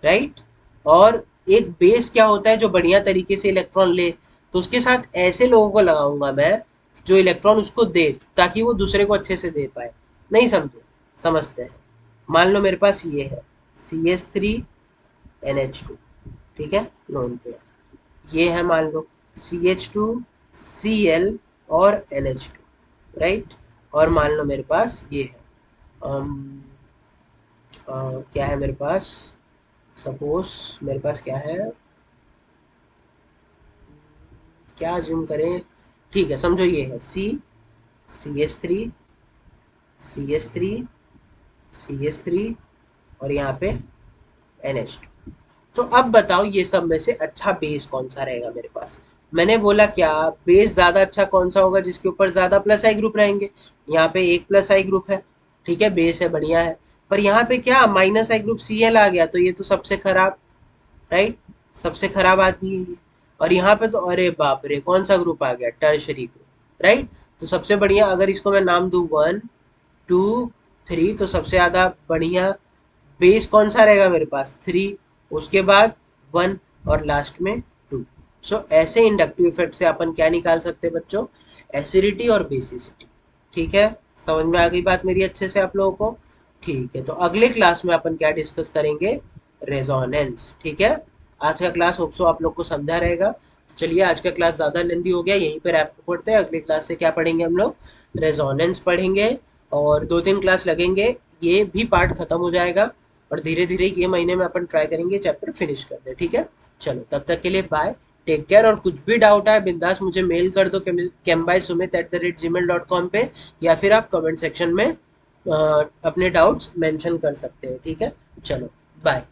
राइट। और एक बेस क्या होता है जो बढ़िया तरीके से इलेक्ट्रॉन ले, तो उसके साथ ऐसे लोगों को लगाऊंगा मैं जो इलेक्ट्रॉन उसको दे, ताकि वो दूसरे को अच्छे से दे पाए। नहीं समझे? समझते हैं। मान लो मेरे पास ये है CH3NH2, ठीक है, लोन पे। ये है मान लो CH2Cl और NH2, राइट। और मान लो मेरे पास ये है, क्या है मेरे पास, सपोज मेरे पास क्या है, क्या ज्यूम करें, ठीक है, समझो ये है CH3 और यहाँ पे NH2। तो अब बताओ ये सब में से अच्छा बेस कौन सा रहेगा मेरे पास। मैंने बोला क्या, बेस ज्यादा अच्छा कौन सा होगा, जिसके ऊपर ज्यादा प्लस आई ग्रुप रहेंगे। यहाँ पे एक प्लस आई ग्रुप है, ठीक है, बेस है, बढ़िया है। पर यहाँ पे क्या माइनस आई ग्रुप Cl आ गया, तो ये तो सबसे खराब, राइट, सबसे खराब आदमी है ये। और यहाँ पे तो अरे बाप रे, कौन सा ग्रुप आ गया, टर्शरी ग्रुप, राइट। तो सबसे बढ़िया अगर इसको मैं नाम दूं 1, 2, 3, तो सबसे ज्यादा बढ़िया बेस कौन सा रहेगा मेरे पास, 3, उसके बाद 1 और लास्ट में 2। ऐसे इंडक्टिव इफेक्ट से अपन क्या निकाल सकते हैं बच्चों, एसिडिटी और बेसिसिटी। ठीक है, समझ में आ गई बात मेरी अच्छे से आप लोगों को? ठीक है, तो अगले क्लास में अपन क्या डिस्कस करेंगे, रेजोनेंस। ठीक है, आज का क्लास होप सो आप लोग को समझा रहेगा। तो चलिए, आज का क्लास ज़्यादा लेंदी हो गया, यहीं पर रैप पढ़ते हैं। अगली क्लास से क्या पढ़ेंगे हम लोग, रेजोनेंस पढ़ेंगे। और 2-3 क्लास लगेंगे, ये भी पार्ट खत्म हो जाएगा। और धीरे धीरे ये महीने में अपन ट्राई करेंगे चैप्टर फिनिश कर दे। ठीक है, चलो तब तक के लिए बाय, टेक केयर। और कुछ भी डाउट है बिंदास मुझे मेल कर दो kembysumit@gmail.com पे, या फिर आप कमेंट सेक्शन में अपने डाउट्स मेंशन कर सकते हैं। ठीक है, चलो बाय।